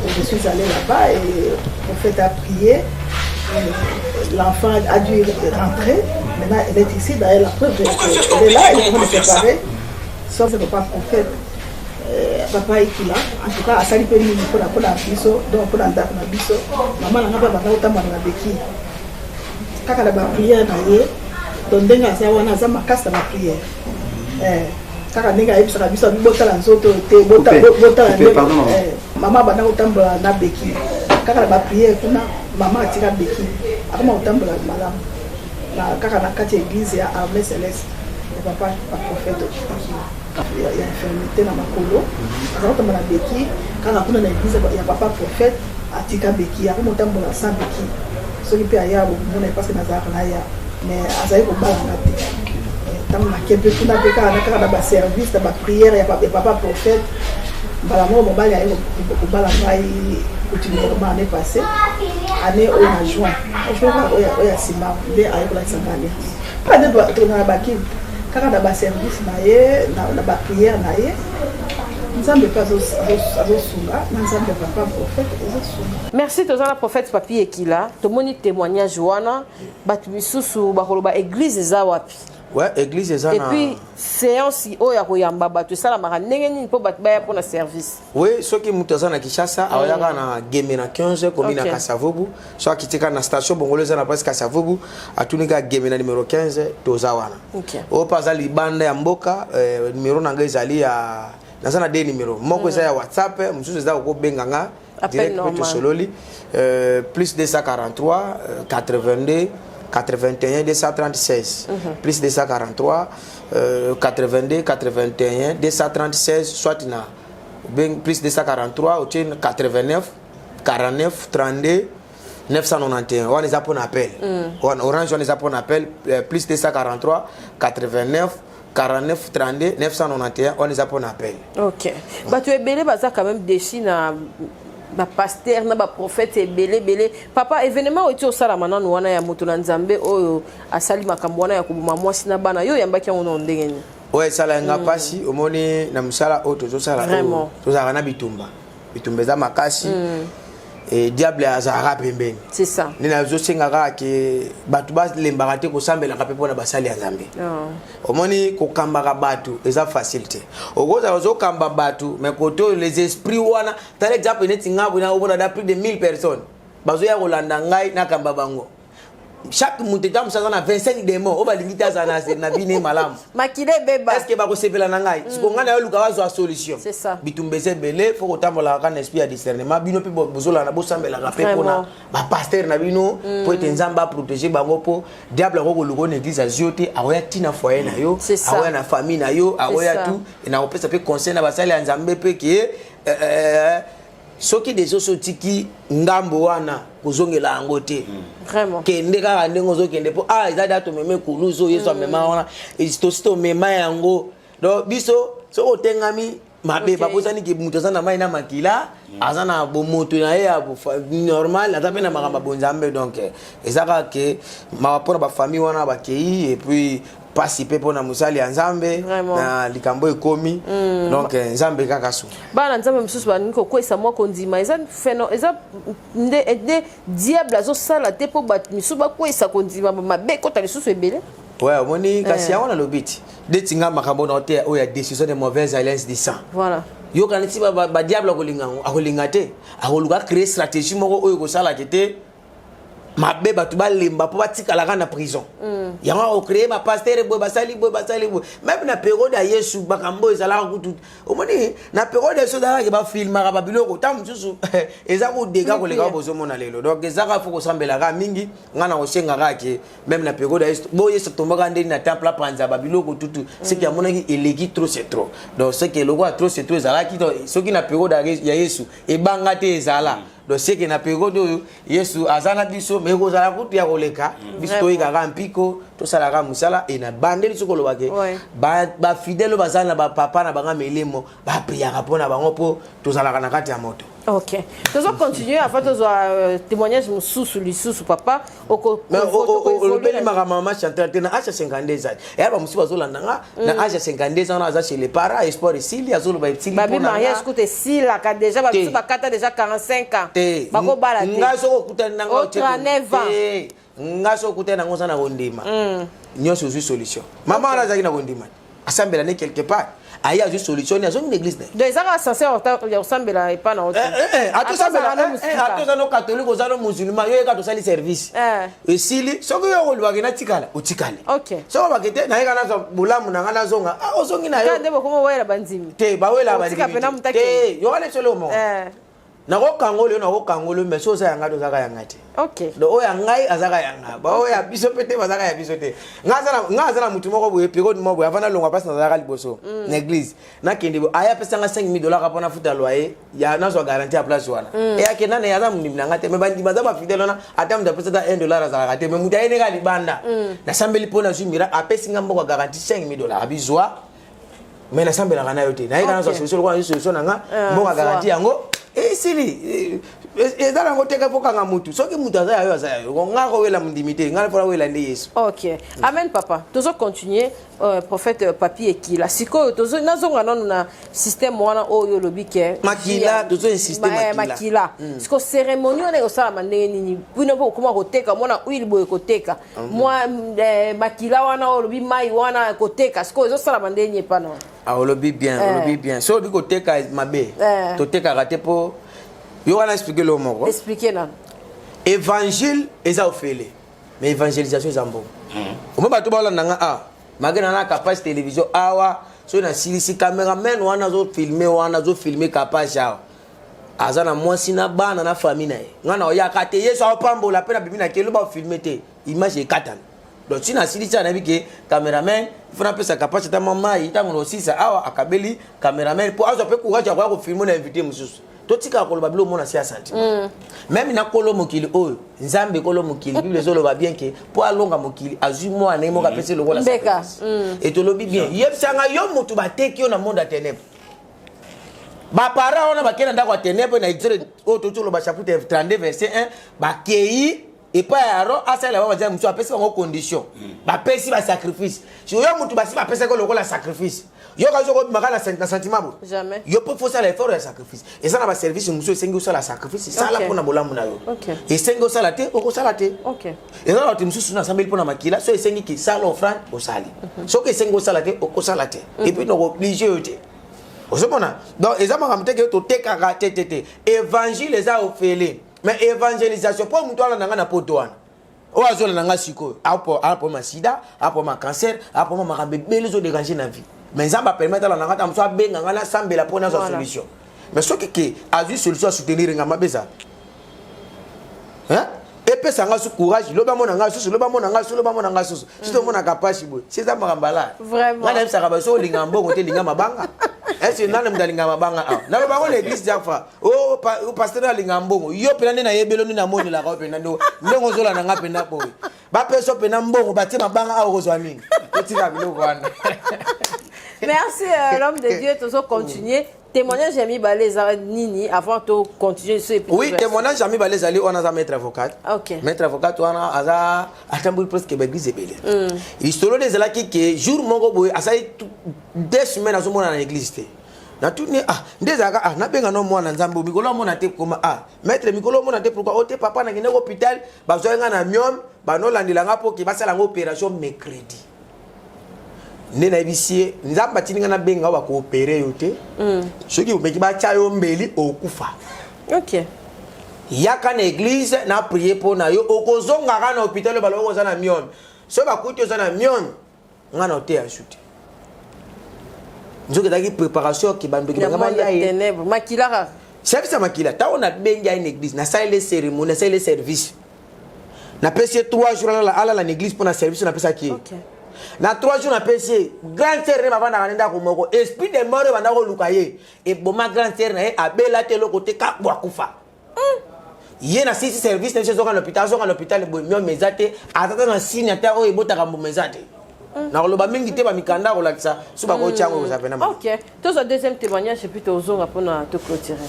Je suis allé là-bas et le prophète a prié. L'enfant a dû rentrer. Maintenant, elle est ici. D'ailleurs, la preuve, elle est là. Elle est en train de se préparer. Sauf le papa prophète. Papa est là. En tout cas, à Sali Péni, pour la biso, donc pour la biso, maman n'a pas de béquille. Quand elle a prié, donc ndenga sa wana za makasa na prière kaka ndenga yebisaka biso botala nzoto te botala mama bana kotambola na beki kaka ba prière kuna mama atika beki akoma kotambola malamu na kaka na kati église ya armée céleste ya papa prophète ya infirmité na makolo akoma kotambola beki kaka kuna na église ya papa prophète atika beki akoma kotambola sans beki soki pe aya bomona parce que nazalaka na ya mais azali kobalanga te ntango nakempe kuna mpe kaka nakaka na baservice na baprière ya papa prophète mbala moko mobali aye kobala ngai continuellement année passée année oyo na juin oyo ya nsima nde aye kolakisa ngai alliance mpa nde tokona na bakini kaka na baservice na ye na baprière na ye nzambe mpe azosunga na nzambe papa prophète ezosunga. Merci tozala prophète papi Ekila tomoni témoignage wana bato misusu bakoloba église eza wapi ouais église eza et puis séance oyo ya koyamba bato esalamaka ndenge nini mpo bato baya mpona service oui soki moto aza na Kinshasa aoyaka na Geme na 15 komi na Kasavubu so akitika na station bongolo eza na place Kasavubu atunika Geme na numéro 15 toza wana oyo mpe aza libanda ya mboka numéro na ngai ezali ya naza na de numéro moko eza ya WhatsApp mosusu eza kokobenga nga direct pe tosololi plus 243 82 81 236 plus 243 82 81 236 soit na plus 243 au 89 49 32 991 on les a pour appel Orange on les a pour appel plus 243 89 49 32 991 on les a pour appel. OK. Bah tu es belé baza quand même déchi na ba pasteur na ba prophète et belé papa événement oti osala mana no wana ya moto na Nzambe oyo asali makambo wana ya kubuma mwasi na bana yo yambaki ono ndenge. Ouais sala nga pasi omoni na musala oto zo sala to za na bitumba za makasi et diable azara pembeni. C'est ça. Nina zo sengaka ke batu ba lembaka te ko sambela ka pepo na basali ya Nzambe. Omoni ko kambaka batu eza facilité. Okoza zo kamba batu mais koto les esprits wana tale exemple neti ngabo na obona da plus de 1000 personnes. Bazo ya kolanda ngai na kamba bango. Chaque mutetam ça na 25 démons o balingita za na bine malamu. Makile beba. Est-ce que ba ko sepela na ngai? Siko ngana yo luka wazo solution. C'est ça. Bitumbeze belé faut kotambola ka na esprit ya discernement bino pe bozola na bosambela ka pe pona ba pasteur na bino po ete Nzamba protéger bango po diable ko luko na église aziote aoya tina foyer na yo aoya na famille na yo aoya tout et na opesa pe conseil na basali ya Nzambe pe ke soki des osotiki ngambo wana kozongela yango te vraiment kende kaka ndenge ozokende po ezali to meme kuluzo yesu amema wana to mema yango donc biso soko otengami mabe babosani ke mutu aza na mai na makila aza na bomoto na ye ya normal aza mpe na makambo bonzambe donc ezaka ke mapona bafamille wana bakei et puis pasi pe pona musali ya Nzambe na likambo ekomi donc Nzambe kaka so bana Nzambe msusu baniko kwesa moko ndima eza feno eza nde diable azo sala te po bat misu ba kwesa kondima mabe kota lisusu ebele. Ouais, moni kasi ya wana lobiti de tinga makambo na hotel o ya décision de mauvaise alliance du sang. Voilà. Yo kaniti ba diable akolinga te akoluka créer stratégie moko oyo ko sala kete mabe batu balemba po batikala na prison. Yango o créer ba pasteur boy basali même na période ya Yesu bakambo ezala kutu omoni na période eso dala ke ba filma ba biloko tam susu eza ko dega ko leka bozo mona lelo donc ezaka foko sambela ka mingi ngana ko senga ka ke même na période ya bo Yesu tombaka ndeni na temple panza ba biloko tutu ce qui a monaki eleki trop c'est trop donc ce que loko trop c'est trop ezala ki to soki na période ya Yesu e banga te ezala donc c'est que na période Yesu azana biso mais ko zala kutu ya koleka biso ikaka mpiko to sala ka musala et na bandeli sokolo bake ba fidèle bazana ba papa na banga melemo ba priaka pona bango po to sala kana kati ya moto. OK. Nous allons continuer afin de témoignage sous papa oko le maman chanteur na acha 52 ans et ba musiba zolanda nga na acha 52 ans aza chez les parents espoir ici ya zolo ba ici babi mariage coûte si la ka déjà ba musiba kata déjà 45 ans bako bala te nga so kutana nga 39 ans nga so kutana ngo sana kondima nyoso zu solution maman ala zaki na kondima asambela ne quelque part aya ju solution ya zone l'église donc ça va censé ressemble pas na autre atoza no catholique ozalo musulman yo ka to sali service esili soko yo kolwa na tikala utikale OK soko bakete na yeka na bulamu na ngana zonga ozongi na yo kande boko wela banzimi te ba wela banzimi te yo kana solo mo na ko kangolo mais so za yanga to zaka yanga te OK do o yangai azaka yanga ba o ya biso pete bazaka ya biso te ngaza na mutu moko boye peko mo boye avana longa pasi na zaka liboso na église na kende bo aya pesa nga $5000 ka pona futa loyer ya na so garantie à place wana e ya kenana ya za munimna ngate me bandi baza ba fidèle na atam da pesa da $1 azaka te me mutu ayene ka libanda na sambeli pona jumira apesi nga mboko garantie $5000 abizwa mais na sambela kana yote na yeka na so solution kwa solution nga mboko garantie yango esili ezala ngoteka fokanga mutu soki mutu aza yo ngako wela mundimite ngala fora wela ndi Yesu. OK amen papa tozo continuer prophète papi ekila siko tozo nazonga nonu na système wana oyo lobike makila tozo système makila siko cérémonie on est au sala mandenge nini bino po koma koteka mona uili boye koteka moi makila wana oyo lobi mai wana koteka siko ezo sala mandenge pa non olobi bien so lobi koteka mabe toteka kate po yo wana expliquer le mot expliquer nan évangile eza ofele mais évangélisation eza mbo o ba to ba landa nga magana na capacité télévision awa so na silisi cameraman wana zo filmer capacité awa azana mwasi na bana na famille na ye ngana o yakate Yesu apambola pe na bibi na kelo ba filmer te image e katana donc si na silisi na bike cameraman fona pesa capacité ta mama ita ngono sisa awa akabeli cameraman po azo pe courage kwa ko filmer na invité mususu totika koloba bilo mona sia sentiment même na kolo mokili oyo nzambe kolo mokili bible ezoloba bien que po alonga mokili azui mwana ye moko apesi lokola et tolobi bien yebisanga yo motu bateki yo na monde ya ténèbre bapara wana bakenda ndako ya ténèbre na extrait oyo totoloba chapitre 32 verset 1 bakei epa ya aro asala baba dia mutu apesi bango condition bapesi ba sacrifice si yo mutu basi bapesa ko lokola sacrifice yo kazo ko makala na sentiment bo jamais yo peut faire l'effort de sacrifice et ça na ba service mutu esengi osala sacrifice sala pona bolamu na yo esengi osala te okosala te et ça tu musu na sambeli pona makila so esengi ki sala offrande osali so que esengi osala te okosala te et puis no obligé yo te osomona donc ezama kamteke to tekaka te évangile eza ofele mais évangélisation pour mutu ala nanga na poto wana o azola nanga siko apo ma sida apo ma cancer apo ma makambe beli zo déranger na vie mais nzamba permettre ala nanga tamso abenga ngana sambela pona za solution mais ce que a vu solution à soutenir ngama beza hein et ça nga su courage loba mona nga su loba mona nga su loba mona nga su si to mona kapasi boy c'est ça makambala vraiment ngana bisa ka baso linga mbongo te linga mabanga est-ce que nana mdalinga mabanga ah na loba ngole l'église jafa o pasteur linga mbongo yo pena na yebelo ni na moni la ka pena ndo ndongo zola na nga pena boy ba peso pena mbongo ba te mabanga a kozwa nini otika biloko wana. Merci l'homme de Dieu toujours continuer. Témoignage Jamy Baleza Nini avant de continuer ce épisode. Oui, témoignage Jamy Baleza Ali on a maître avocat. OK. Maître avocat on a aza atambul presque l'église belé. Histoire des là qui jour mongo boy asa 2 semaines azo mona na église té. Na tout ni ndezaka na benga no mwana nzambo mikolo mona te koma maître mikolo mona te pourquoi ote papa na kine hôpital bazo nga na myom bano landilanga po ki basala opération mercredi. Nena bisie nzamba tininga na benga ba coopérer yote soki ubeki ba chayo mbeli okufa. OK. Yaka na église na prier pour na yo okozonga kana hôpital ba loko za na myom so ba kuti za na myom ngana ote ajouter nzoke daki préparation ki bambeki ngama ya ténèbres makila service makila ta on a benga une église na salle les cérémonies na salle les services na pese 3 jours ala la église pour na service na pesa ki OK. Na 3 jours na pese grand sœur ne bavanda kanenda ko moko esprit de mort banda ko lukaye et boma grand sœur na abela te lo côté ka bwa kufa ye na sisi service na chezo ka l'hôpital bo mio mezate atata na signe ata o ebota ka mezate na lo ba mingi te ba mikanda ko lakisa so ba ko chango za pena. OK. Tout ce deuxième témoignage et puis aux autres pour te clôturer.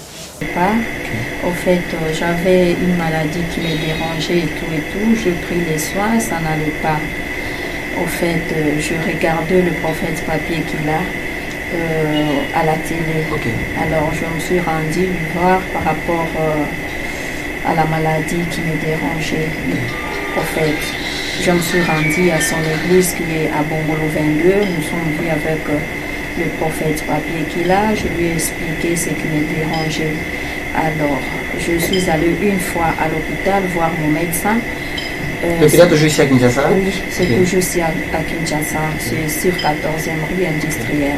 Au fait, j'avais une maladie qui me dérangeait et tout, je pris les soins, ça n'allait pas. Au fait, je regardais le prophète papier qu'il a à la télé. Alors, je me suis rendue voir par rapport à la maladie qui me dérangeait. Au fait, je me suis rendue à son église qui est à Bongolo 22. Nous sommes venus avec le prophète papier qu'il a. Je lui ai expliqué ce qui me dérangeait. Alors, je suis allée une fois à l'hôpital voir mon médecin. L'hôpital toujours ici à Kinshasa? Oui, c'est toujours ici à Kinshasa, c'est sur 14e rue industrielle.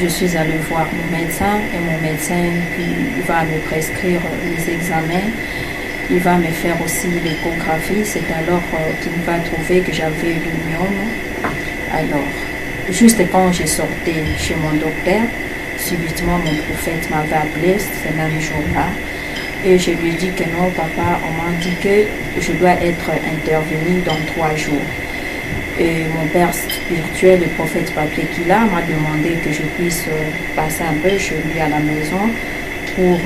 Je suis allée voir mon médecin et mon médecin il va me prescrire les examens. Il va me faire aussi l'échographie. C'est alors qu'il va trouver que j'avais le myome. Alors, juste quand je sortais chez mon docteur, subitement mon prophète m'avait appelé ce même jour-là. Et je lui ai dit que non, papa, on m'a dit que je dois être intervenu dans 3 jours. Et mon père spirituel, le prophète papier qu'il a, m'a demandé que je puisse passer un peu chez lui à la maison pour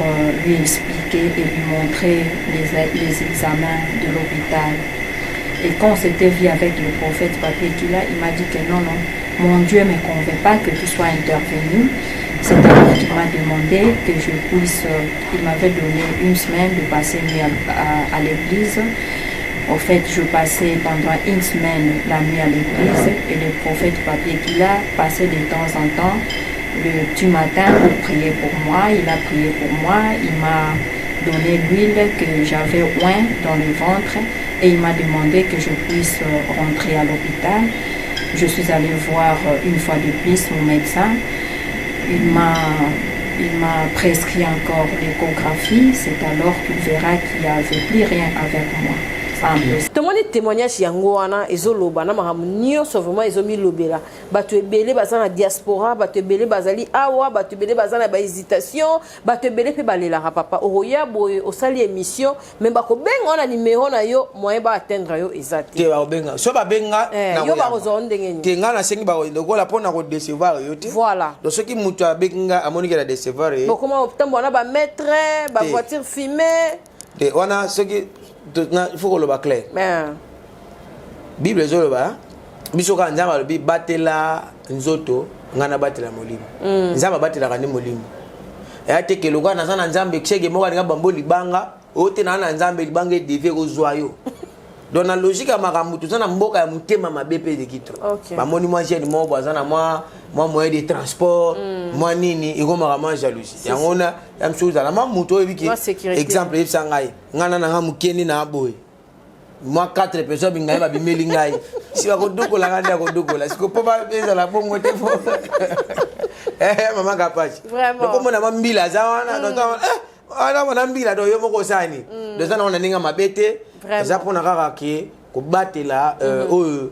lui expliquer et lui montrer les examens de l'hôpital. Et quand on s'était vu avec le prophète papier qu'il a, il m'a dit que non, mon Dieu ne me convainc pas que tu sois intervenu. C'est alors qu'il m'a demandé que je puisse, il m'avait donné 1 semaine de passer nuit à l'église. En fait, je passais pendant 1 semaine la nuit à l'église et le prophète papier qu'il a passé de temps en temps le petit matin pour prier pour moi. Il a prié pour moi, il m'a donné l'huile que j'avais oint dans le ventre et il m'a demandé que je puisse rentrer à l'hôpital. Je suis allée voir une fois de plus mon médecin. Il m'a prescrit encore l'échographie. C'est alors qu'il verra qu'il n'y avait plus rien avec moi. femme. tomoni témoignage yango wana ezoloba na makambo nyonso vraiment ezomilobela bato ebele baza na diaspora bato ebele bazali awa bato ebele baza na bahésitation bato ebele mpe balelaka papa okoya boye osali émission me bakobenga wana nimero na yo moyen baatteindre yo eza te bakobenga so babenga yo bakozwa ndenge nini te nga nasengi bakolokola mpona kodecevoir yo te voilà donc soki moto abenga amonikela decevoir ye bokoma otambola na bamaître bavoiture fumée te wana soki il faut koloba clair bible ezoloba biso kaka nzambe alobi batela nzoto nga na batela molimo nzambe abatelaka nde molimo eya teke lokola naza na nzambe shege moko alinga bambo libanga oyo te naa na nzambe libanga edevie kozwa yo donc na logique ya makambo toza na mboka ya motema mabe mpe eleki tro bamoni mwa jeune moko aza na mwa moyen de transport mwa nini ekomaka mwa jalousie yango na ya mosusu ozala mwa moto oyo ebiki exemple eyebisa ngai ngana na nga mokeni na aboye mwa 4 personnes bingai babimeli ngai si bakodukolanga nde akodukola siko mpo ezala bongo te fo mama kapachi okomona mwa mbila aza wana ana mwana mbila to yo moko osani doza na wana ndenge mabe te eza mpona kaka ke kobatela oyo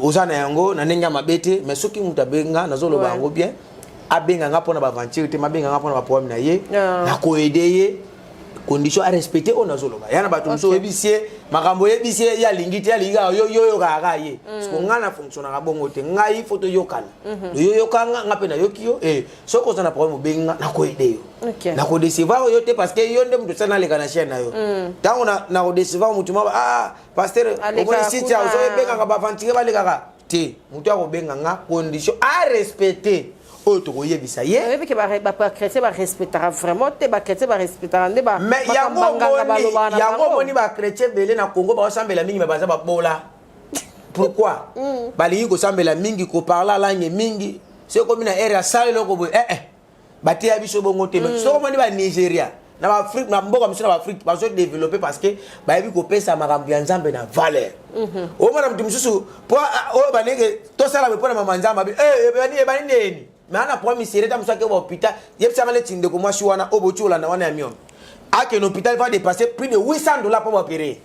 oza na yango na ndenge ya mabe te mais soki moto abenga nazoloba yango bien abenganga mpona baventure te mabenganga mpona baproblème na ye nakoede ye condition à respecter on azoloba yana bato mosusu oyebisi ye makambo oyebisi ye ye alingi te alingi yoyokaka ye parceke ngai na fonctionnaka bongo te ngai fo toyokana yoyokanga nga mpe nayoki yo soki oza na problème obenga nakoyede yo nakodecevoir yo te parce que yo nde moto osali naleka na chaine na yo ntango nakodecevoir motu ma paster omoni site ya ozoyebengaka bavantire balekaka te motu akobenga nga condition à respecter oyo tokoyebisa ye oyebi ke bachrétien barespectara vraiment te bachrétien barespectara nde mais yango omoni bachrétien ebele na congo baosambela mingi me baza babola pourquoi balingi kosambela mingi koparla langue mingi soki ekomi na ere ya sala eloko boye bateya biso bongo te soki omoni banigéria na baafrike na mboka mosusu na baafrike bazodéveloppe parce que bayebi kopesa makambo ya nzambe na valeur omona motu mosusu po oyo banenge tosalame mpo na mama nzambe ebani neni mais ana problème miséré ta musaka ba hôpital yebisanga le tinde ko mwasi wana obochi olanda wana ya miombe ake no hôpital va dépasser plus de $800 pour opérer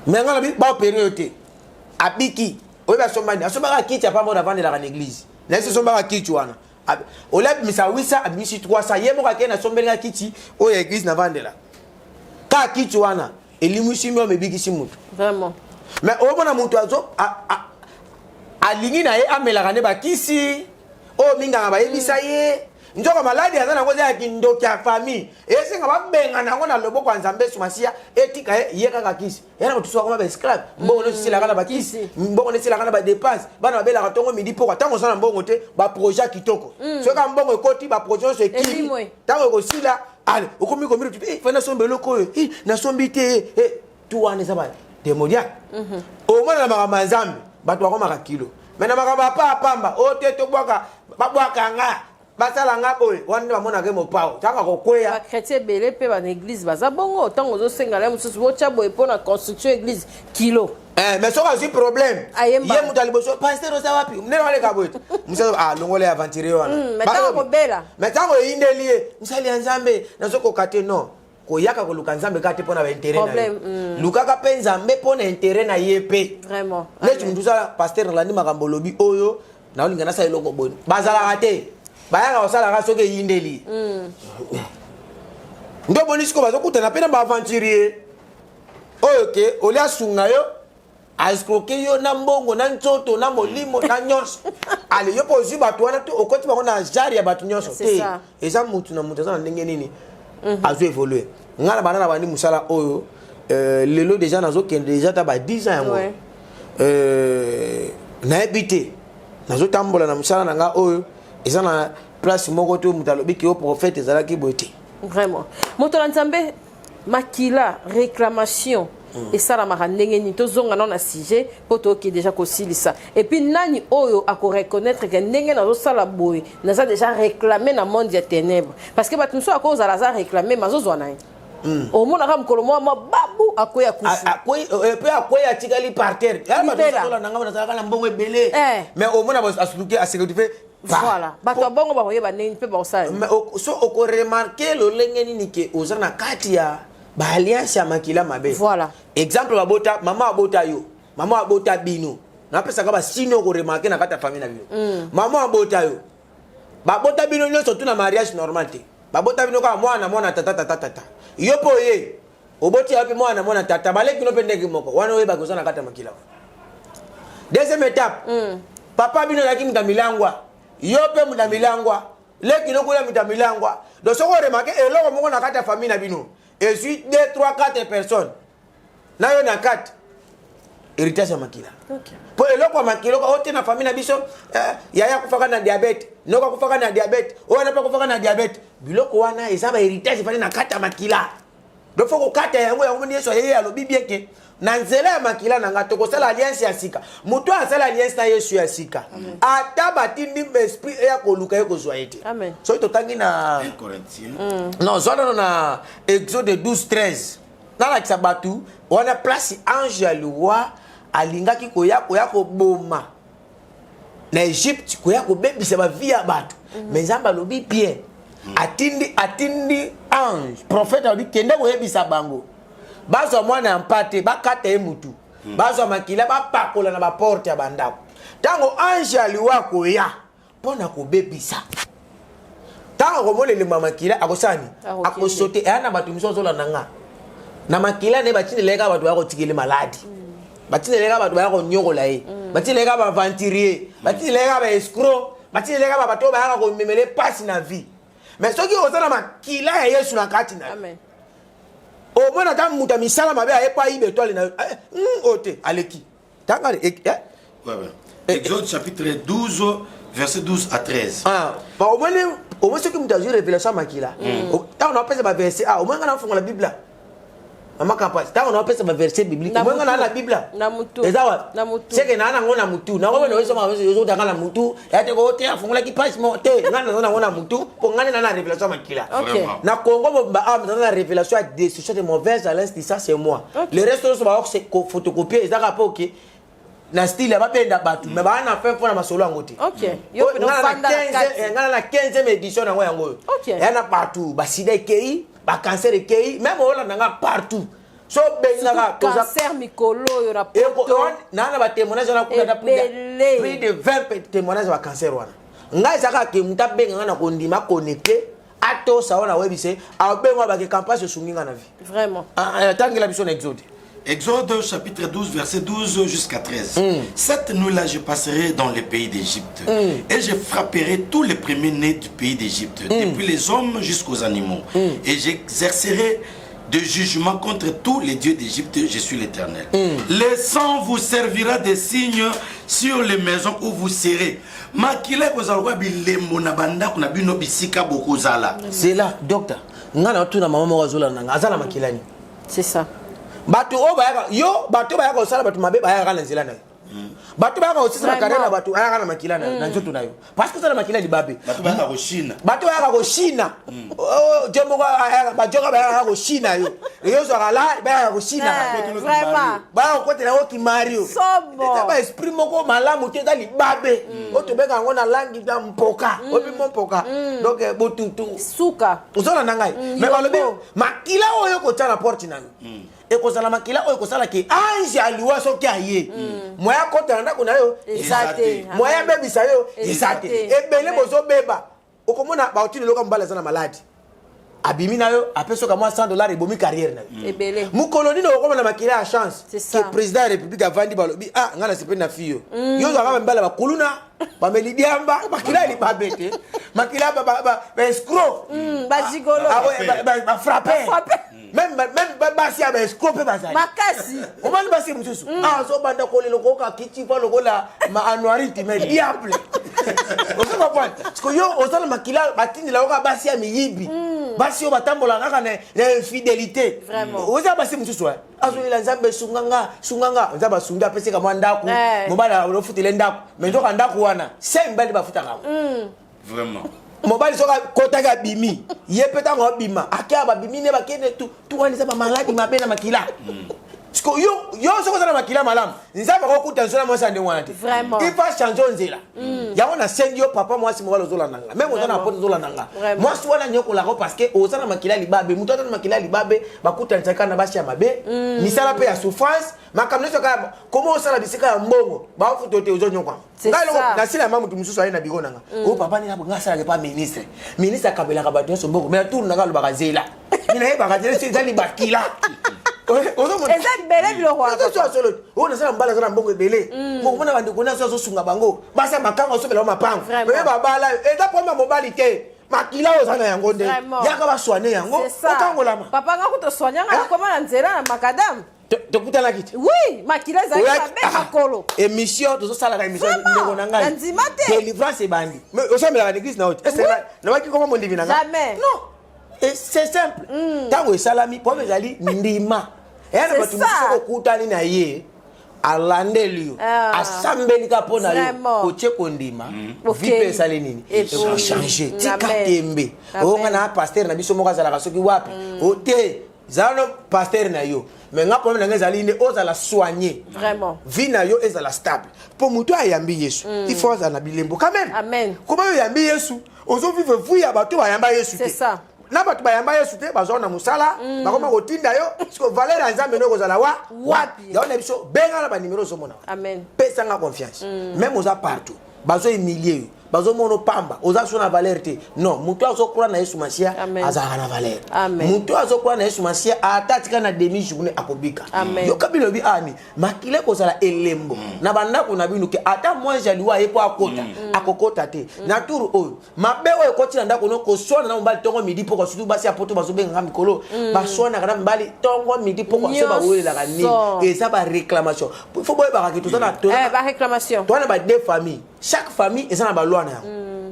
mais ngana ba opérer yote abiki oyo ba sombani asomaka kiti apa mona vendre la l'église na se sombaka kiti wana ola misa 800 abisi 300 yemo ka kena sombeli kiti oyo église na vendre ka kiti wana elimushi mio mebiki simutu vraiment mais oyo bona mutu azo alingi na ye amelaka nde bakisi oyo minganga bayebisa ye nzoko maladi aza nango eza ya kindoki ya famille esenga babenga nango na loboko ya nzambe sumasiya etika ye kaka kisi ye na motusu bakoma baesclave mbongo nyonso esilaka na bakisi mbongo nyonso esilaka na badepense bana babelaka ntongo midi pokwa ntango oza na mbongo te baprojet ya kitoko soki mbongo ekoti baprojet nyonso ekili ntango ekosila ale okomi komiri tuti fa nasombi eloko oyo nasombi te tu wana eza bademoniake omona na makambo ya nzambe bato bakomaka kilo me na makambo apamba oyo te tobwaka babwaka nga basala nga boye wana nde bamonaka mopao ntango akokweya bachrétien ebele mpe banéglise baza bongo ntango ozosengala mosusu botya boye mpo na construction église kilo mais soki azwi problème ye moto ya liboso paster oza wapi nene waleka boye mosusu longola ya aventure wana mais ntango eyindeli ye mosali ya nzambe nazokoka te non koyaka koluka nzambe kaka te mpo na baintere na ye lukaka mpe nzambe mpo na intere na ye mpe neti motu osala paster nalandi makambo olobi oyo naolinga nasala eloko boye bazalaka te bayaka kosalaka soki eyindeli nde omoni siko bazokutana mpe na baaventurier oyo ke oli asunga yo askroke yo na mbongo na nzoto na molimo na nyonso ale yo mpo ozwi bato wana te okoti bango na jare ya bato nyonso te eza mutu na mutu aza na ndenge nini azo évoluer ngana bana na bandi musala oyo lelo déjà nazokende déjà ta ba 10 ans yango nayebi te nazotambola na musala na nga oyo eza na place moko te mutu alobi ke o prophète ezalaki boye te vraiment moto na nzambe makila réclamation esalamaka ndenge nini tozonga nano na sujet mpo toyoki déjà kosilisa et puis nani oyo akoreconnaître ke ndenge nazosala boye naza déjà réclamé na monde ya ténèbre parce que bato mosusu akozala aza réclamé mazozwa na ye omonaka mokolo mwa mababu akoya kufi akoya atikali par terre nanga nazalaka na mbongo ebele mais omona asuluki asécurité voilà bato ya bongo bakoyeba ndenge mpe bakosala so okoremarke lolenge nini ke oza na kati ya ba alliance ya makila mabe. Voilà. Exemple babota mama abota yo, mama abota bino. Na pesa ka ba sino ko remarquer na kata famille na bino. Mama abota yo. Ba bota bino nyo surtout na mariage normal te. Ba bota bino ka mwana tata. Yo po ye. Oboti yapi mwana tata baleki no pendeki moko. Wana we ba kozana kata makila. Deuxième étape. Papa bino laki mutamilangwa. Yo pe mutamilangwa. Leki no kula mutamilangwa. Donc soko remarquer eloko moko na kata famille na bino. Et puis 2 3 4 personnes. Na yo na 4. Héritage ya makila. OK. Po eloko makila ko ote na famille na biso yaya kufaka na diabète. Noko kufaka na diabète. Wana pa kufaka na diabète. Biloko wana ezaba héritage fani na kata makila. Donc faut ko kata yango ni Yesu yeye alobi bien ke na nzela ya makila na ngato ko sala alliance ya sika. Mutu asala alliance na Yesu ya sika. Ata batindi esprit ya koluka yeko zoete. Amen. So totangi na 1 Corinthiens. Non, zona na Exode 12:13. Na la kisabatu wana place ange ya loi alingaki koya ko boma. Na Egypte koya ko bebisa ba via batu. Mais Nzamba lobi bien. Atindi ange prophète a dit kende ko yebisa bango. Bazo mwana mpate bakata emutu. Bazo makila ba pakola na ba porte ya bandako. Tango ange ya loi koya pona ko bebisa. Tango komole le makila akosani akosote yana batu misozo la nanga. Na makila ne batine lega batu bako tikele maladi. Batine lega batu bako nyokola ye. Batine lega ba venturier, batine lega ba escroc, batine lega ba bato ba ko memele passe na vie. Mais ce qui osana makila ya Yesu na kati na. Amen. O mona ta muta misala mabe a epa ibe tole na ote aleki. Tangale Ouais. Exode chapitre 12 verset 12 à 13. Ba o moins ce que muta jure révélation makila. Ta on appelle ça verset au moins na fonga la Bible. Mama kapasi ta on appelle ça verset biblique. Au moins na la Bible. Na mutu. Ezawa. Na mutu. C'est que na ngona mutu. Na wewe wewe soma wewe yozo dangana mutu. Ya te ko te afonga ki page mo te. Ngana ngona mutu. Po ngana na révélation makila. OK. Na Congo ba dans la révélation des choses de mauvaises alliances ça c'est moi. Le reste c'est photocopier ezaka pa OK. Na style ya bapenda batu mais ba na fait fona masolo ngote. OK. Yo pe no fanda ngana na 15e édition yango yango. OK. Yana partout ba sida kei, ba cancer kei, même on nanga partout. So benga cancer mikolo yo na poto. Na ba témoignage na kuda plus de 20 témoignages ba cancer wana. Ngai saka ke muta benga na kondima connecté ato saona webise abenga ba ke campagne sunginga na vie. Vraiment. Tangi la mission Exode. Exode chapitre 12 verset 12 jusqu'à 13. Cette nuit-là, je passerai dans le pays d'Égypte et je frapperai tous les premiers-nés du pays d'Égypte, depuis les hommes jusqu'aux animaux. Et j'exercerai de jugement contre tous les dieux d'Égypte. Je suis l'Éternel. Le sang vous servira de signe sur les maisons où vous serez. C'est là, docteur. C'est ça. Batu o bayaka yo batu bayaka osala batu mabe bayaka na nzela nayo. Batu bayaka osisa karela batu bayaka na makila na nzoto nayo. Parce que ça na makila libabe. Batu bayaka ko China. Batu bayaka ko China. Oh jemo ka bajoka bayaka ko China yo. Yo so kala bayaka ko China. Vraiment. Ba ko tena o ki Mario. Sobo. Ba esprit moko malamu te da libabe. O to beka ngona langi da mpoka. O bi mpoka. Donc botutu. Suka. Uzona nangai. Mais balobi makila oyo ko tana porte nanu. Et ko sala makila oyo ko sala ki ange aliwa so ki aye moya kota ndako na yo ezate moya bebisa yo ezate ebele bozo beba okomona ba otini loka mbala sana maladi abimi na yo apeso ka $100 ebomi carrière na yo ebele mukoloni no okomona makila a chance que président de la république avandi balobi ngana sipe na fiyo yo zo ka mbala bakuluna bamelidiamba makila li babete makila ba escroc ba gigolo ba frapper même basi ya escrope bazali makasi omani basi mususu so banda kolelo koka kitipa lokola ma anuarity mais diable on va voir parce que yo osala makila batini la oka basi ya miyibi basi yo batambola kaka na infidélité vraiment oza basi mususu azo ila nzambe sunganga nzaba sunda pese ka mandaku mobala ofutile ndaku mais ndoka ndaku wana sembali bafuta ka vraiment mobali soka kotaka bimi yepeta ngo bima akia ba bimi ne bakene tu wani za maladi mabena makila Parce que yo soko za makila malam nzaba ko kuta nsona mo sande wana te vraiment il faut changer nzela ya on a sengi yo papa moi si mo balo zola nanga même on a poto zola nanga moi si wana nyoko la parce que ozana makila libabe muto atana makila libabe bakuta ntaka na bashi ya mabe misala pe ya souffrance makamno soka comment osala bisika ya mbongo ba futote ozonyo kwa ngalo na sila mamu tumususu ali na biro nanga o papa ni na ngasa ke pa ministre kabela ka bato so mbongo mais tour nanga lo bakazela ina ye bakazela si zali bakila eza bele biloko on a ça mbala za mbongo ebele mo bona bandi kona so sunga bango basa makanga so bela mapango mais babala eza problème mobilité makila ozana yango nde yaka baswane yango okangolama papa nga kuto soignanga na koma na nzela na makadam tokutana kiti oui makila za kabe makolo émission to sala ka émission ndeko na ngai délivrance ebandi mais osambela na église na haute est na baki koma mo ndivina jamais non et c'est simple tango esalami po ezali ndima yana batu moko kutani na ye alandeli asambeli ka pona yo ocheko ndima vipe sale nini ça changer tika tembe onga na pasteur na biso moko azala ka soki wapi ote zalo pasteur na yo mais nga problème nga zali ne ozala soigner vraiment vie na yo ezala stable pour muto ayambi Yesu il faut azala bilembo quand même amen comment yo yambi Yesu ozo vivre vous ya bato bayamba Yesu c'est ça na bato bayamba Yesu te bazona musala bakoma kotinda yo parce que valeur nzambe no kozala wapi ya on biso benga na ba numéro zo mona amen pesa nga confiance même oza partout bazo humilier bazo mono pamba oza sona valeur te non muto azo kula na Yesu Masia azaka na valeur muto azo kula na Yesu Masia atatika na demi journée akobika yo kabilo bi ani makile kozala elembo na bandako na bino ke ata moi jaliwa yepo akota akokota te na tour oyo mabewo ekoti na ndako no ko sona na mbali tongo midi poko sutu basi apoto bazo benga mikolo basona kana mbali tongo midi poko so ba wela ka ni et ça ba réclamation faut boye ba rakito na to ba réclamation toi na ba deux familles chaque famille est na ba loi na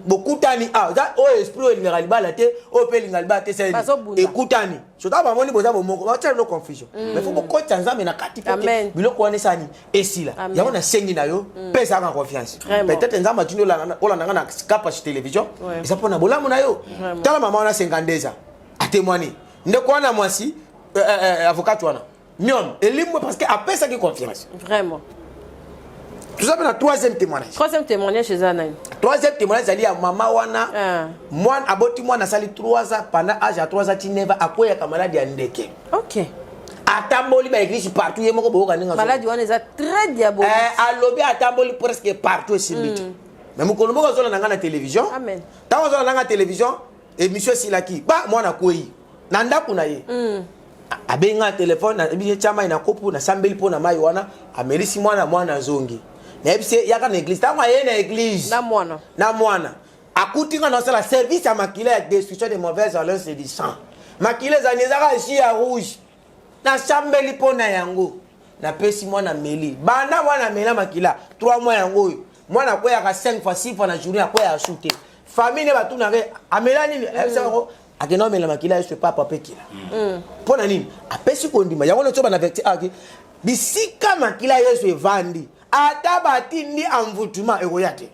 bokutani za o esprit lingali balate o pe lingali balate c'est ekutani so ta ba moni boza bomoko ba tell no confusion mais faut beaucoup nzambe na kati poke biloko wana sani esila yango na sengi na yo pesa ka confiance peut-être nzamba tindo la nanga na capacité télévision ça pona bolamu na yo tala mama wana 52 ans a témoigner ndeko wana mwasi avocat wana miom elimwe parce que apesa ki confiance vraiment. Tout ça, c'est troisième témoignage. Troisième témoignage chez Anaï. Troisième témoignage, c'est à maman wana. Moi, aboti moi na sali 3 ans pendant âge à 3 ans tu neva akoya ya maladie ya ndeke. OK. Atamboli ba église partout yemoko boka ninga. Maladie wana est très diabolique. Alobi atamboli presque partout simbiti. Mais mo kolombo ko zola nanga na télévision. Amen. Tango zola nanga télévision émission silaki. Ba moi na koyi. Na ndaku na ye. Abenga téléphone na biye chama ina kopu na sambeli po na mai wana amelisi mwana zongi. Na ebise yaka na église tango ye na église na mwana akutinga na sala service à makila ya destruction de mauvaises alliances et du sang makila za nezaka ici ya rouge na sambeli po na yango na pesi mwana meli banda mwana mela makila 3 mois yango mwana kwa ya 5 fois 6 fois na journée akwa ya shooter famille ne batuna ke amela nini ebise ngo akena mela makila yesu papa pekila pona nini apesi kondima yango ntoba na vecteur aki bisika makila yesu evandi ata batindi envoûtement ekoyate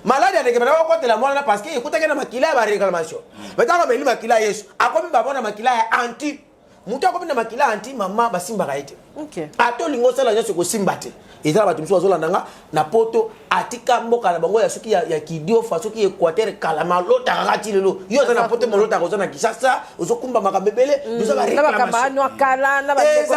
malade adeke bana kokotela mwana parce que ekutake na makila ba réclamation betaka meli makila yesu akomi babona makila ya anti mutu akomi na makila anti mama basimba kaite OK ato lingo sala yesu ko simbate ezala batu mso azola nanga na poto atika mboka na bango ya soki ya kidio fa soki Équateur kala malota kakati lelo yo za na poto molota ko za na Kinshasa ozokumba makabebele nous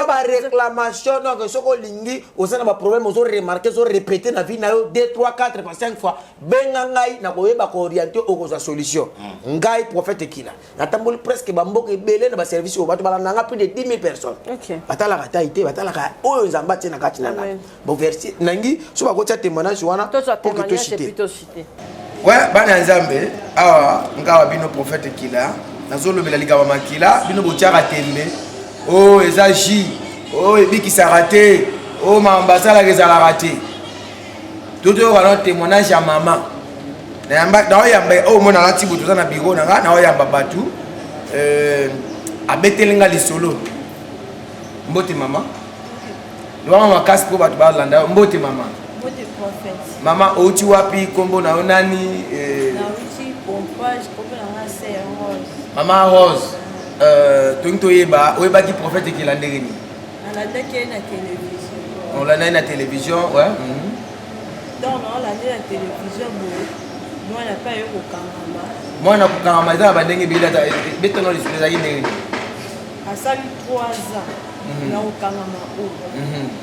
ba réclamation donc soko lingi osana ba problème ozo remarquer ozo répéter na vie na yo 2 3 4 5 fois benga ngai na koyeba ko orienter okoza solution ngai prophète kila natamboli presque ba mboka ebele na ba service o batu balanga plus de 10 000 personnes OK batala ka taité batala ka oyo nzamba tina kati na verset nangi so ba kotia témoignage wana pour que tu citer ouais bana nzambe awa ngawa bino prophète kila nazolo bela lika makila bino botiaka tembe oh ezaji oh ebikisa raté oh mambasala kezala raté toto wana témoignage ya mama na yamba na yamba oh mona lati butu za na bureau na nga na yamba batu abetelenga lisolo mbote mama Loa makasi po batu balanda mbote mama. Mbote prophète. Mama outi wapi kombo na onani na outi pompage kombo na sœur Rose. Mama Rose tonto yeba oyeba ki prophète ki landeni. On l'a déqué na télévision. On l'a na télévision ouais. dans l'année la télévision moi n'a pas eu au Kangama. Moi na kukangama za bandenge bila ta betono les ayi ndenge. Asali 3 ans. Na au Kangama o.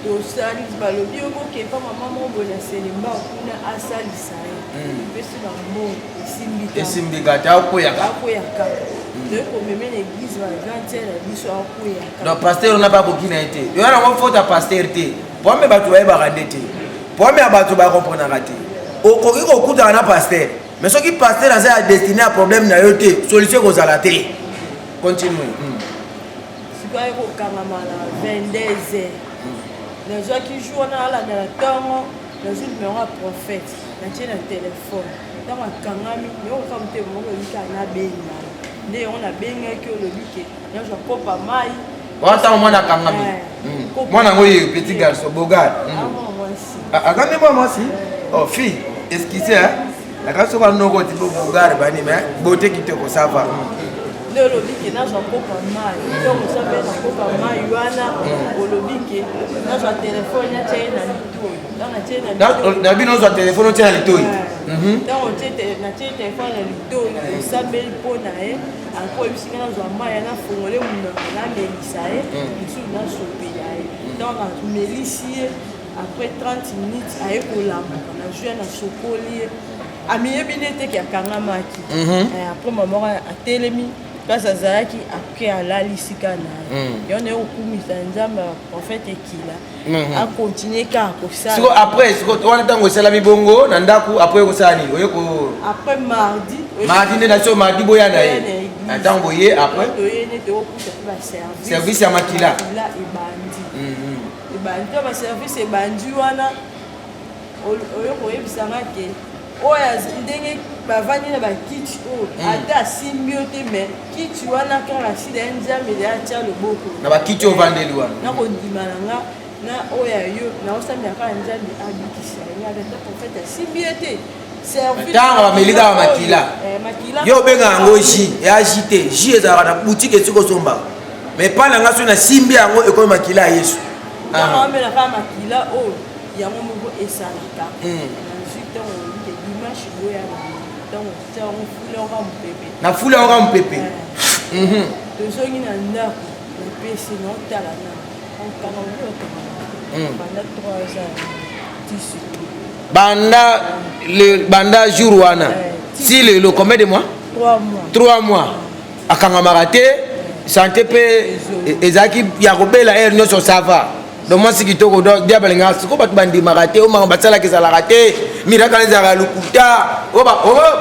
To sali balobi o ke pa maman mo bona selimba kuna asali sai. Pesi ba mo simbika. Esimbika ta ko yaka. Donc on me met l'église va grandir la biso a ko yaka. Donc pasteur n'a pas beaucoup été. Yo na mo faute à pasteur té. Pour me batu ba randete. Pour me batu ba comprendre raté. Okoki kokuta na pasteur mais ce qui pasteur a destiné à problème na yo te solution ko zala te continue sikoy ko kangama na 22h les gens qui jouent na la tongo les numéro prophète na tient na téléphone dans ma kangami yo comme te mo ko lika na benga ne on a benga ki le bike na je kopa mai wata mwana kangami mwana ngoyi petit garçon bogar agami moi aussi oh fille esquissé hein la grâce va nous côté bogar bani mais beauté qui te ko ça va le lobike na je kopa mai donc ça fait na kopa mai wana o lobike na je téléphone ya tena na litoi na tena na bino zo téléphone tena litoi donc on tete na téléphone na litoi ça belle pona encore bisika na zo mai na fongole muna na melisa bisu na sopeya donc na melisie après 30 minutes aye kolamba na jouer na sokoli amiyebi nete ki akangamaki après maman a telemi place azalaki après alalisika na yone okumisa nzamba prophète ekila a continuer ka ko ça siko après siko wana tango sala mibongo na ndaku après ko sani oyeko après mardi ne na so mardi boya na ye tango ye après to ye ne te okuta ba service ya makila la ibandi ibandi ba service ebandi wana oyeko yebisanga ke oya ndenge bavandi na bakiti oyo ata asimbi yo te me kiti wana kaka sida ya nzambe de atia loboko na bakiti ovandeli wana nakondima na nga na oya yo naosambela kaka nzambe abikisa yango ata profete asimbi ye te ntango bamelika ba makila yo obenga yango ji ya ji te ji ezalaka na boutique esika osomba mais pa na nga so na simbi yango ekomi makila ya yesu ntango amela kaka makila oyo yango moko esalaka na fule oka mpepe tozongi na ndako napesi naotala na okanga banda 3 ans banda jour wana si lelo combien de mois 3 mois akangamaka te santé mpe ezalaki ya kobela ere nyonso sava donc mwasi kitoko dia balinga siko bato bandimaka te omaka basalaka ezalaka te mirakala ezalaka lukuta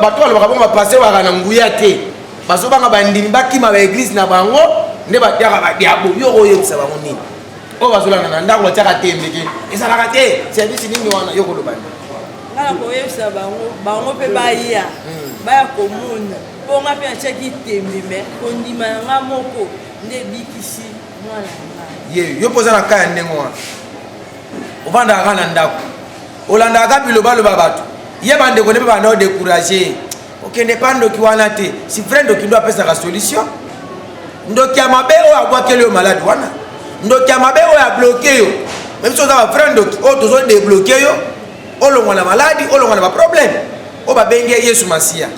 bato balobaka bongo bapase baka na nguya te bazobanga bandimi bakima baeglise na bango nde batiaka badiabo yo koyebisa bango nini oyo bazolanda na ndako batiaka tembeke ezalaka te service nini wana yo kolobani ngala koyebisa bango mpe baya baya komona mpo nga mpe atiaki tembe me kondima na nga moko nde ebikisi mwana ye yo poza na kaya ndenge wana ovandaka na ndako olandaka bilobaloba bato ye bandeko nde mpe banda odécourage okende pa ndoki wana te si vrai ndoki ndo apesaka solution ndoki ya mabe oyo abwakeli yo malade wana ndoki ya mabe oyo abloke yo me biso oza bafrai ndoki oyo tozodébloke yo olongwa na maladi olongwa na baproblème oyo babenge yesu masiya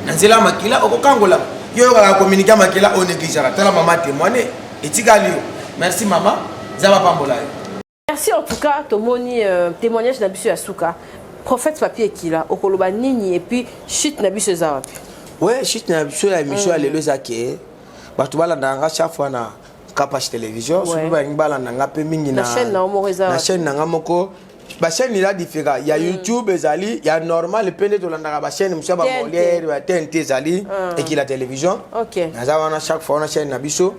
na nzela ya makila okokangola yo oyokaka communiqué ya makila oyo négligeaka tala mama témoine etikali yo merci maman zaba pambola yo. Merci en tout cas tomoni témoignage na biso ya suka prophète papier kila okoloba nini et puis chute na biso za wapi. Ouais chute na biso ya émission ya lelo zake bato balanda nga chaque fois na Kapash télévision so ba balanda nga pe mingi na chaîne na omoreza na chaîne na moko ba chaîne ila différent ya YouTube ezali ya normal pende to landa ba chaîne musa ba molière ba TNT ezali et qui la télévision. OK. Na wana chaque fois na chaîne na biso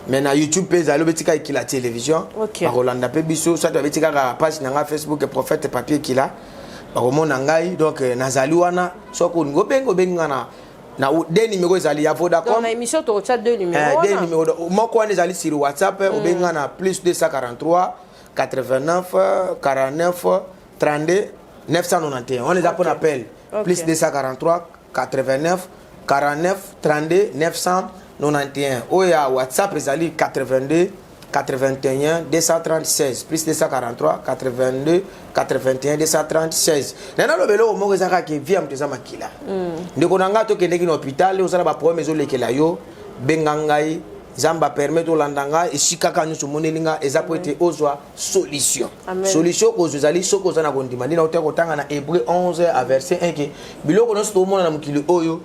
mais na YouTube pe ezali betika qui la télévision ba Rolanda pe biso soit ba betika ka page na Facebook prophète papier qui la ba komona ngai donc nazali wana so ko ngobengo bengana na deux numéros ezali ya Vodacom. Dans l'émission tu as deux numéros. Deux numéros moko wana ezali sur WhatsApp obengana plus 243 89 49 32 991 on les appelle appel plus 243 89 49 32 991 oya WhatsApp ezali 82 81 236 plus 243 82 81 236 nana lobelo o moko ezaka ke via mteza makila ndeko nanga to kende kino hôpital osala ba problème ezolekela yo bengangai zamba permettre olandanga esika kanyo somonelinga eza po ete ozwa solution solution ko zali soko zana kondima ndina otako tanga na Hébreu 11 à verset 1 ke biloko no sto mona na mukili oyo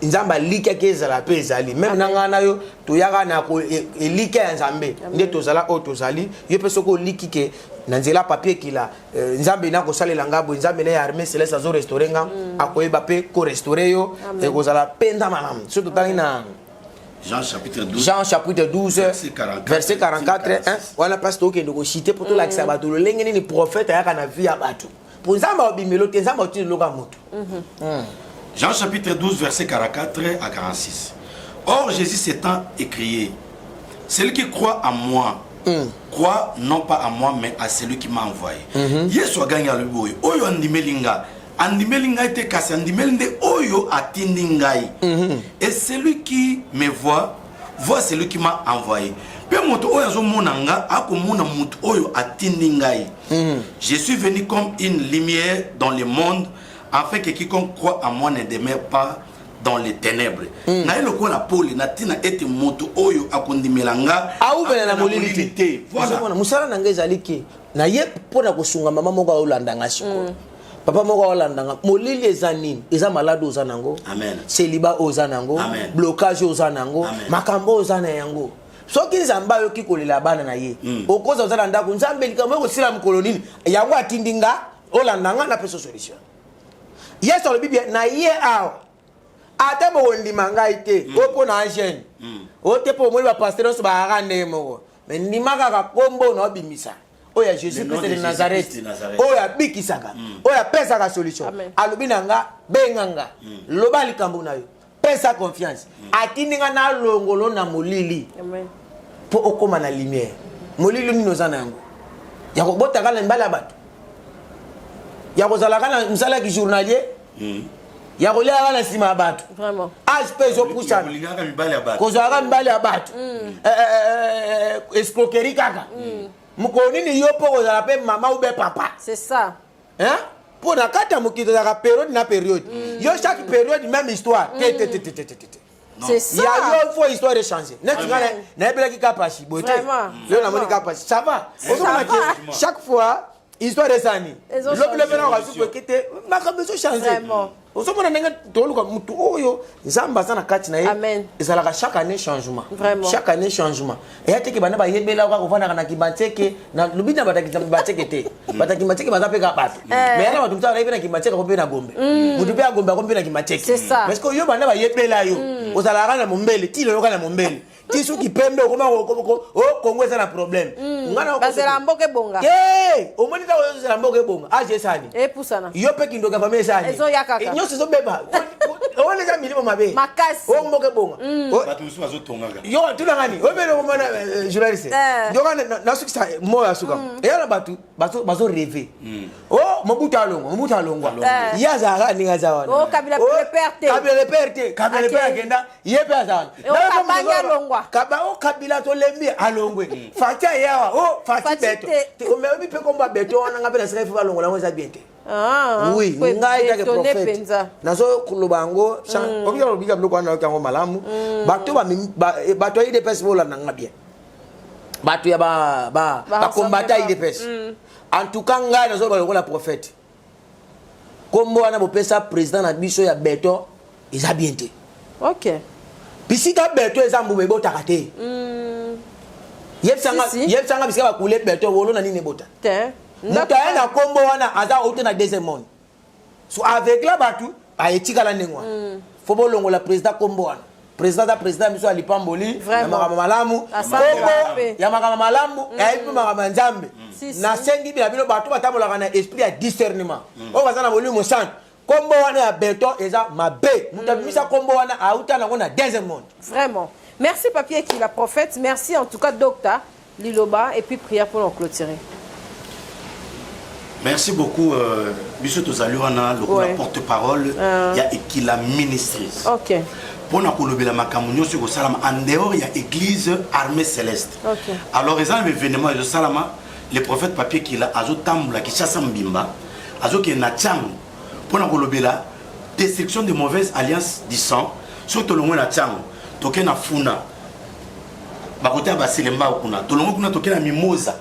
nzamba lika ke ezala pe ezali même nanga na yo toyaka na ko elika ya nzambe nde tozala o tozali yo pe soko liki ke na nzela papier kila nzambe na ko salela ngabo nzambe na armée céleste azo restaurer nga akoyeba pe ko restaurer yo e kozala penda malamu so totali na Jean chapitre 12, Jean chapitre 12 verset 44 wana pasteur okende ko citer pour to lakisa bato lolenge ni prophète ayaka na vie ya bato pour nzamba obimelo te nzamba otili loka moto Jean chapitre 12, verset 44 à 46. Or, Jésus s'étant écrié, celui qui croit à moi, croit non pas à moi, mais à celui qui m'a envoyé. Yesu aganya le boy. Oyo andimelinga. Andimelinga ite kasi andimelinde oyo atindingai. Et celui qui me voit, voit celui qui m'a envoyé. Pe moto oyo azo monanga, ako mona moto oyo atindingai. Je suis venu comme une lumière dans le monde, afin que quiconque croit à moi ne demeure pas dans les ténèbres. Na eloko la pole na tina ete moto oyo akondimelanga aubela na molilité. Voilà. Musala nanga ezali ke na ye pona kosunga mama moko olandanga siko. Papa moko olandanga molili ezanini eza malade ozanango. Amen. Célibat ozanango. Blocage ozanango. Makambo ozana yango. Soki nzamba yo kikolela bana na ye. Okoza ozana ndako nzambe likambo ko sila mukolo nini yango atindinga olandanga na peso solution. Yes, on le Bible na ye awa. Ate mo ndima ngai te. Opo na jeune. Ote po mo ba pasteur so ba rande mo. Mais ndima ka kombo na obimisa. Oya Jésus Christ de Nazareth. Oya bikisaka. Oya pesa ka solution. Alobi nanga benganga. Loba likambo na yo. Pesa confiance. Atindinga na longolo na molili. Amen. Po okoma na lumière. Molili ni nozana yango. Ya ko bota kana mbala bato. Ya kozala kana msala ki journalier ya kolia kana sima bato vraiment age zo poussa kozala mbali ya bato escroquerie kaka mukoni ni yo poko za pe mama ou be papa c'est ça hein pour na kata mukito za période na période yo chaque période même histoire c'est ça il faut histoire de changer net na ebela ki kapashi bote yo na moni kapashi ça va chaque fois histoire de sani le pena wa su quitter makambo so changer oso mona nenga toluka mutu oyo nzamba sana kati na ye ezalaka chaque année changement chaque année changement et ate ke bana ba yebela ko vana kana kibateke na lubina bataki kibateke te bataki kibateke bazape ka bato mais yana batumta na yebena kibateke ko pena gombe mutu pe gombe ko pena kibateke parce que yo bana ba yebela yo ozalaka na mombele tilo yo kana mombele tisu kipembe okoma Kongo eza na problème ngana bazela mboke bonga o moni ta ozela mboke bonga aje sani e pusana yo pe kindoka famille sani ezo yakaka nyo sezo beba on les a milimo mabe makasi o mboke bonga batu musu bazotongaka yo tuna ngani o belo mona journaliste yo kana na sukisa mo ya suka e yana batu bazo rêver o mobuta longwa ya za ni ngaza wana o kabila le perte kabila le perte kenda yepe azana o kabanya longwa kaba o kabila to lembi alongwe fatia yawa o fati beto o mebi pe komba beto wana ngabe na serefu balongo la ngoza biente oui ngai ta ke prophète nazo kulubango obiga obiga bloko wana kango malamu bato ide pes bola nanga bien bato ya ba combattant ide pes en tout cas ngai nazo balongo la prophète kombo wana bopesa président na biso ya beto eza biente OK bisika beto ezambu bebota kate yebsanga bisika bakule beto wolo na nini bota te muta na kombo wana aza ote na deuxième monde so avec la batu a etika la nengwa fo bolongo la président kombo wana président miso alipamboli ya makama malamu kombo ya makama malamu ya ipi makama nzambe na sengi bila bino batu batambolaka na esprit ya discernement o bazana volume 100 kombo wana ya beto eza mabe mutabimisa kombo wana auta na kona deuxième monde vraiment merci papier qui la prophète merci en tout cas docteur Liloba et puis prière pour nous clôturer. Merci beaucoup biso tozali wana le porte-parole ya ekila ministries. OK. pour na kolobela makambo nyonso ko salama en dehors ya église armée céleste. OK. Alors ils ont un événement de salama le prophète papier qui a azo tambula ki chassa mbimba azo ke na tchang pour na kolobela destruction de mauvaises alliances du sang surtout le na tchang toke na funa bakota baselemba kuna tolongo kuna toke na mimosa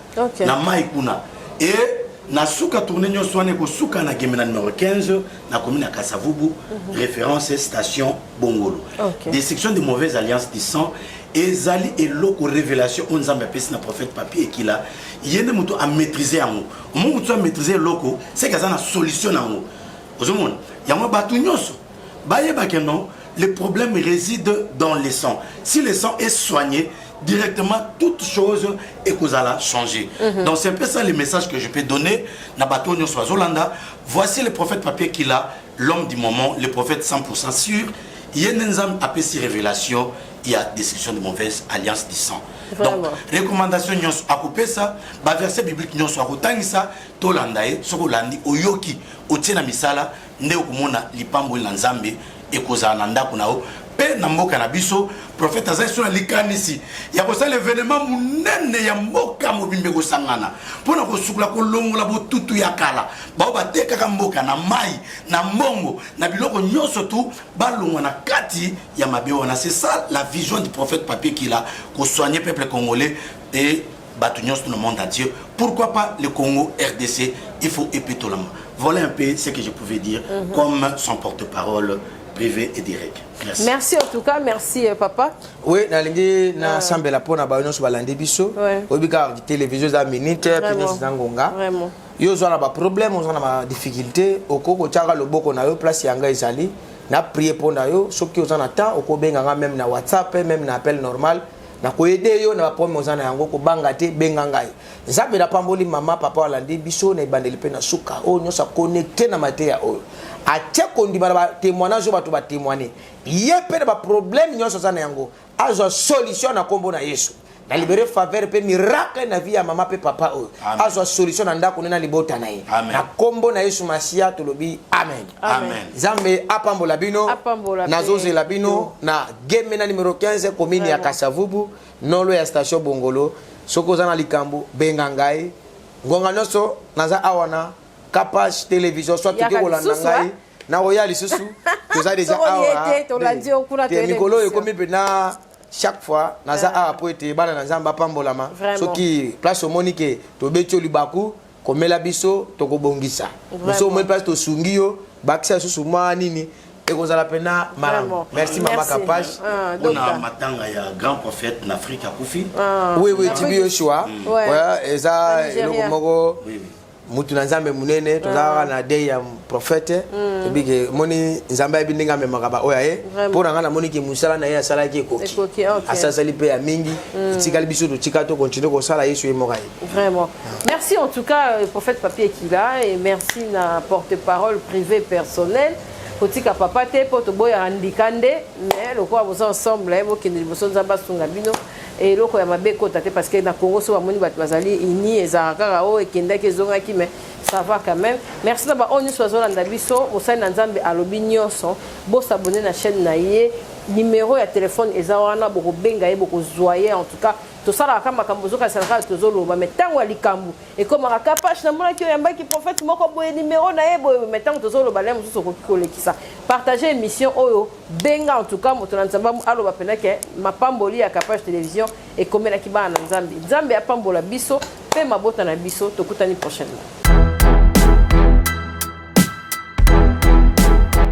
na mai kuna et na suka tourner nyonso ane ko suka na gemena numéro 15 na commune ya Kasavubu référence station Bongolo. Destruction de mauvaises alliances du sang ezali eloko révélation on nzambe pesi na prophète papier qui là yende muto a maîtriser yango muto a maîtriser loko c'est que ça na solution nango ozomona yango batu nyonso baye bakeno le problème réside dans le sang. Si le sang est soigné directement, toute chose est causale changer. Donc c'est un peu ça le message que je peux donner. Nabatonio Swazolanda, voici le prophète papier qu'il a, l'homme du moment, le prophète 100% sûr. Il y a une révélation, il y a destruction de mauvaises alliances du sang. Donc, recommandation à couper ça, verset biblique nous soit autant ça, tolandae, sokolandi, oyoki, otiena misala, neokumona lipambo lanzambe, et koza nanda kunao. Pe na mboka na biso prophète azali sur likanisi ya ko sala événement munene ya mboka mobimbe ko sangana pona ko sukula ko longola botutu ya kala ba bateka ka mboka na mai na mbongo na biloko nyonso tu balongwa na kati ya mabewa na c'est ça la vision du prophète papier qu'il a ko soigner peuple congolais et batu nyonso dans le monde entier. Pourquoi pas le Congo RDC, il faut épitolama. Voilà un peu ce que je pouvais dire comme son porte-parole privé et direct. Merci. Merci en tout cas, merci papa. Oui, nalingi na sambela pona ba nyonso balande biso. Obika télévision za minute puis za ngonga. Vraiment. Yo zo na ba problème, on na ba difficulté, okoko tiaka loboko na yo place yanga ezali. Na prier pona yo, soki oza na temps okobenga nga même na WhatsApp, même na appel normal. Na ko aider yo na ba problème oza na yango ko banga te benga ngai. Nzambe na pamboli mama papa balande biso na ibandeli pe na suka. O nyosa connecter na mateya o. Atia kondi ba témoignage ba to ba témoigner. Yepé ba problème nyonso za na yango. Azo solution na kombo na Yesu. Na libérer faveur pe miracle na vie ya mama pe papa o. Azo solution na ndako na libota na ye. Na kombo na Yesu Masia tolobi amen. Amen. Zambe apambola bino. Na zoze la bino na game na numéro 15 commune ya Kasavubu, nolo ya station Bongolo. Soko za na likambo benga ngai. Ngonga noso naza awana Kapage télévision soit tout kolanda ngai na royal lisusu toza déjà awa te mikolo ekomi pena chaque fois naza awa po ete bana na nzamba pambolama soki place omonique to betio libaku komela biso to kobongisa so mo place to sungi yo bakisa susu mwa nini ekozala pena maram. Merci mama Kapage. On a matanga ya grand prophète en Afrique à Koufi. Oui oui Tibi Yoshua. Ouais eza eloko moko mutu na nzambe munene tozaka na day ya prophète bige moni nzambe bindinga memaka ba oya ye pona ngana moni ki musala na ye asala ki ekoki asasali pe ya mingi tikali biso to tikato continuer ko sala Yesu emokai. Vraiment. Merci en tout cas prophète papier qui là et merci na porte-parole privé personnel. Kotika papa te poto boya andikande mais le quoi vous ensemble bo kindi boso nzamba sunga bino et loko ya mabeko tate parce que na Congo so bamoni bat bazali ini ezaka o ekenda ke zonga ki mais ça va quand même. Merci d'abord on soit zolanda biso osai na nzambe alobi nyonso bo s'abonner na chaîne na ye numéro ya téléphone ezawana boko benga ye boko zoyer en tout cas to sala kama kambozo ka sala to zoloba metango likambu et comme ka Kapage na mona ki yamba ki prophète moko boye numéro na ye boye metango to zoloba le muso ko kolekisa partager émission oyo benga en tout cas moto na nzamba aloba penake mapamboli ya Kapage télévision et komela ki bana nzambe nzambe apambola biso pe mabota na biso to kutani prochainement.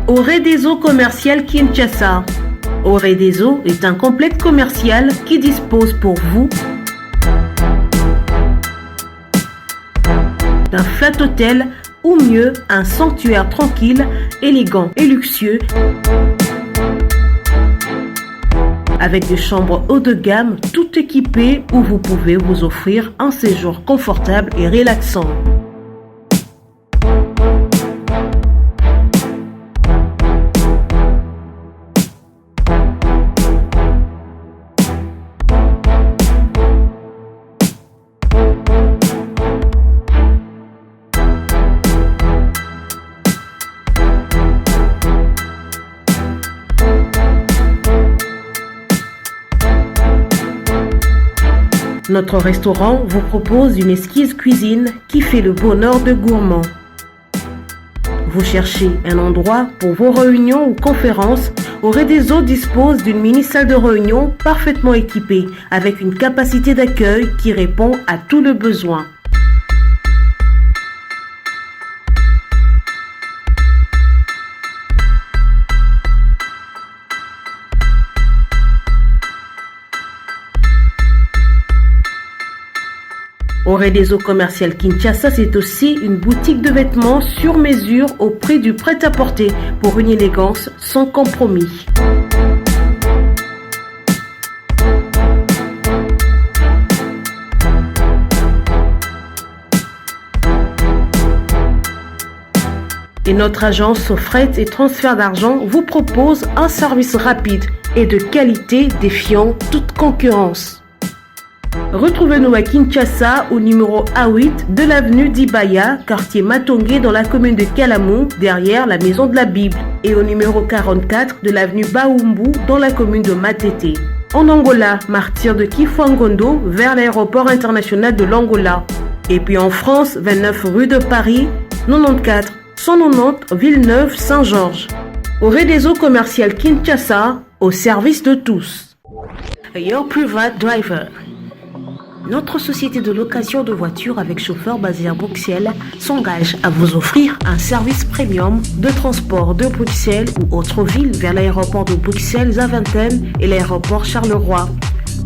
Oredezo commercial Kinshasa. Oredezo est un complexe commercial qui dispose pour vous d'un flat hôtel ou mieux un sanctuaire tranquille, élégant et luxueux avec des chambres haut de gamme tout équipées où vous pouvez vous offrir un séjour confortable et relaxant. Notre restaurant vous propose une exquise cuisine qui fait le bonheur de gourmands. Vous cherchez un endroit pour vos réunions ou conférences? Oredeso dispose d'une mini-salle de réunion parfaitement équipée avec une capacité d'accueil qui répond à tous les besoins. Oredeso Commercial Kinshasa, c'est aussi une boutique de vêtements sur mesure au prix du prêt-à-porter pour une élégance sans compromis. Et notre agence fret et transfert d'argent vous propose un service rapide et de qualité défiant toute concurrence. Retrouvez-nous à Kinshasa au numéro A8 de l'avenue d'Ibaya, quartier Matongé dans la commune de Kalamou, derrière la maison de la Bible, et au numéro 44 de l'avenue Baoumbu dans la commune de Matete. En Angola, martyr de Kifuangondo vers l'aéroport international de l'Angola. Et puis en France, 29 rue de Paris, 94 190 Villeneuve-Saint-Georges. Oredeso Commercial Kinshasa, au service de tous. Your Private Driver. Notre société de location de voitures avec chauffeur basé à Bruxelles s'engage à vous offrir un service premium de transport de Bruxelles ou autre ville vers l'aéroport de Bruxelles-Zaventem et l'aéroport Charleroi.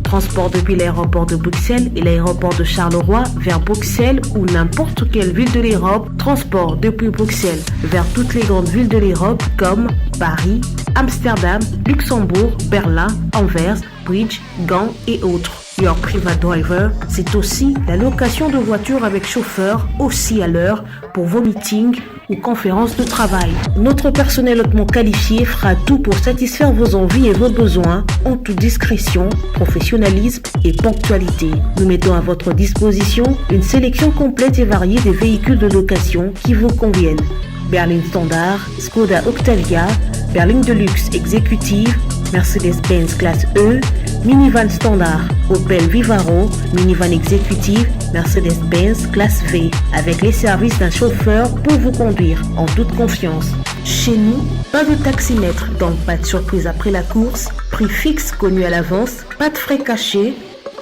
Transport depuis l'aéroport de Bruxelles et l'aéroport de Charleroi vers Bruxelles ou n'importe quelle ville de l'Europe. Transport depuis Bruxelles vers toutes les grandes villes de l'Europe comme Paris, Amsterdam, Luxembourg, Berlin, Anvers, Bridge, Gand et autres. Your Private Driver, c'est aussi la location de voitures avec chauffeur, aussi à l'heure, pour vos meetings ou conférences de travail. Notre personnel hautement qualifié fera tout pour satisfaire vos envies et vos besoins en toute discrétion, professionnalisme et ponctualité. Nous mettons à votre disposition une sélection complète et variée des véhicules de location qui vous conviennent. Berline Standard, Skoda Octavia, berline de luxe exécutive, Mercedes-Benz classe E, minivan standard, Opel Vivaro, minivan exécutive, Mercedes-Benz classe V, avec les services d'un chauffeur pour vous conduire en toute confiance. Chez nous, pas de taximètre, donc pas de surprise après la course, prix fixe connu à l'avance, pas de frais cachés,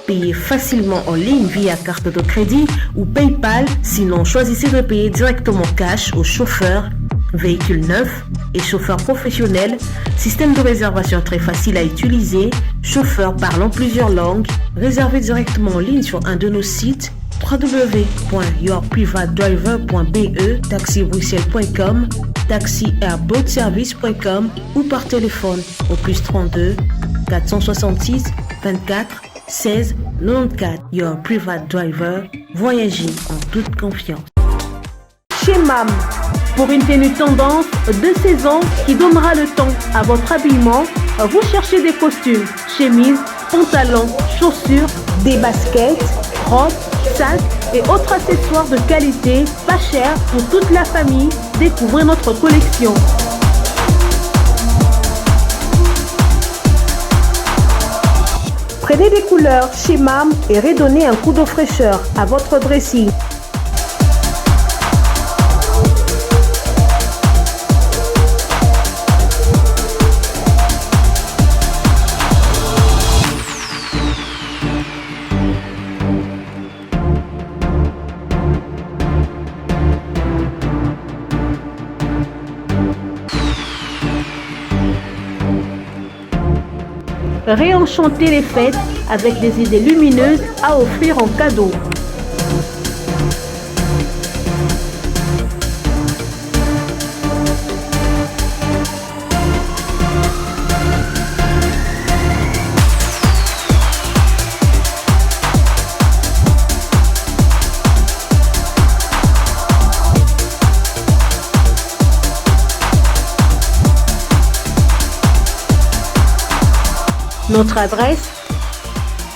payez facilement en ligne via carte de crédit ou PayPal, sinon choisissez de payer directement cash au chauffeur. Véhicule neuf et chauffeur professionnel, système de réservation très facile à utiliser, chauffeur parlant plusieurs langues, réservez directement en ligne sur un de nos sites www.yourprivatedriver.be, taxibruxelles.com, taxiairboatservice.com ou par téléphone au +32 466 24 16 94. Your Private Driver, voyagez en toute confiance. Chez MAM, pour une tenue tendance de saison qui donnera le ton à votre habillement, vous cherchez des costumes, chemises, pantalons, chaussures, des baskets, robes, sacs et autres accessoires de qualité, pas cher pour toute la famille. Découvrez notre collection. Prenez des couleurs chez MAM et redonnez un coup de fraîcheur à votre dressing. Réenchanter les fêtes avec des idées lumineuses à offrir en cadeau. Notre adresse,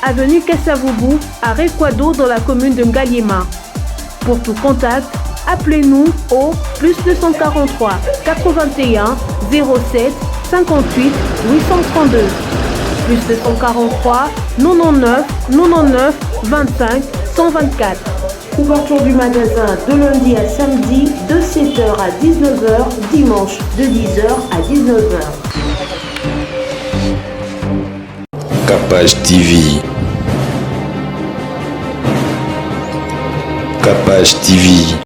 avenue Kassavoubou, à Rekwado dans la commune de Ngaliema. Pour tout contact, appelez-nous au +243 81 07 58 832. +243 99 99 25 124. Ouverture du magasin de lundi à samedi de 7h à 19h, dimanche de 10h à 19h. Capage TV. Capage TV.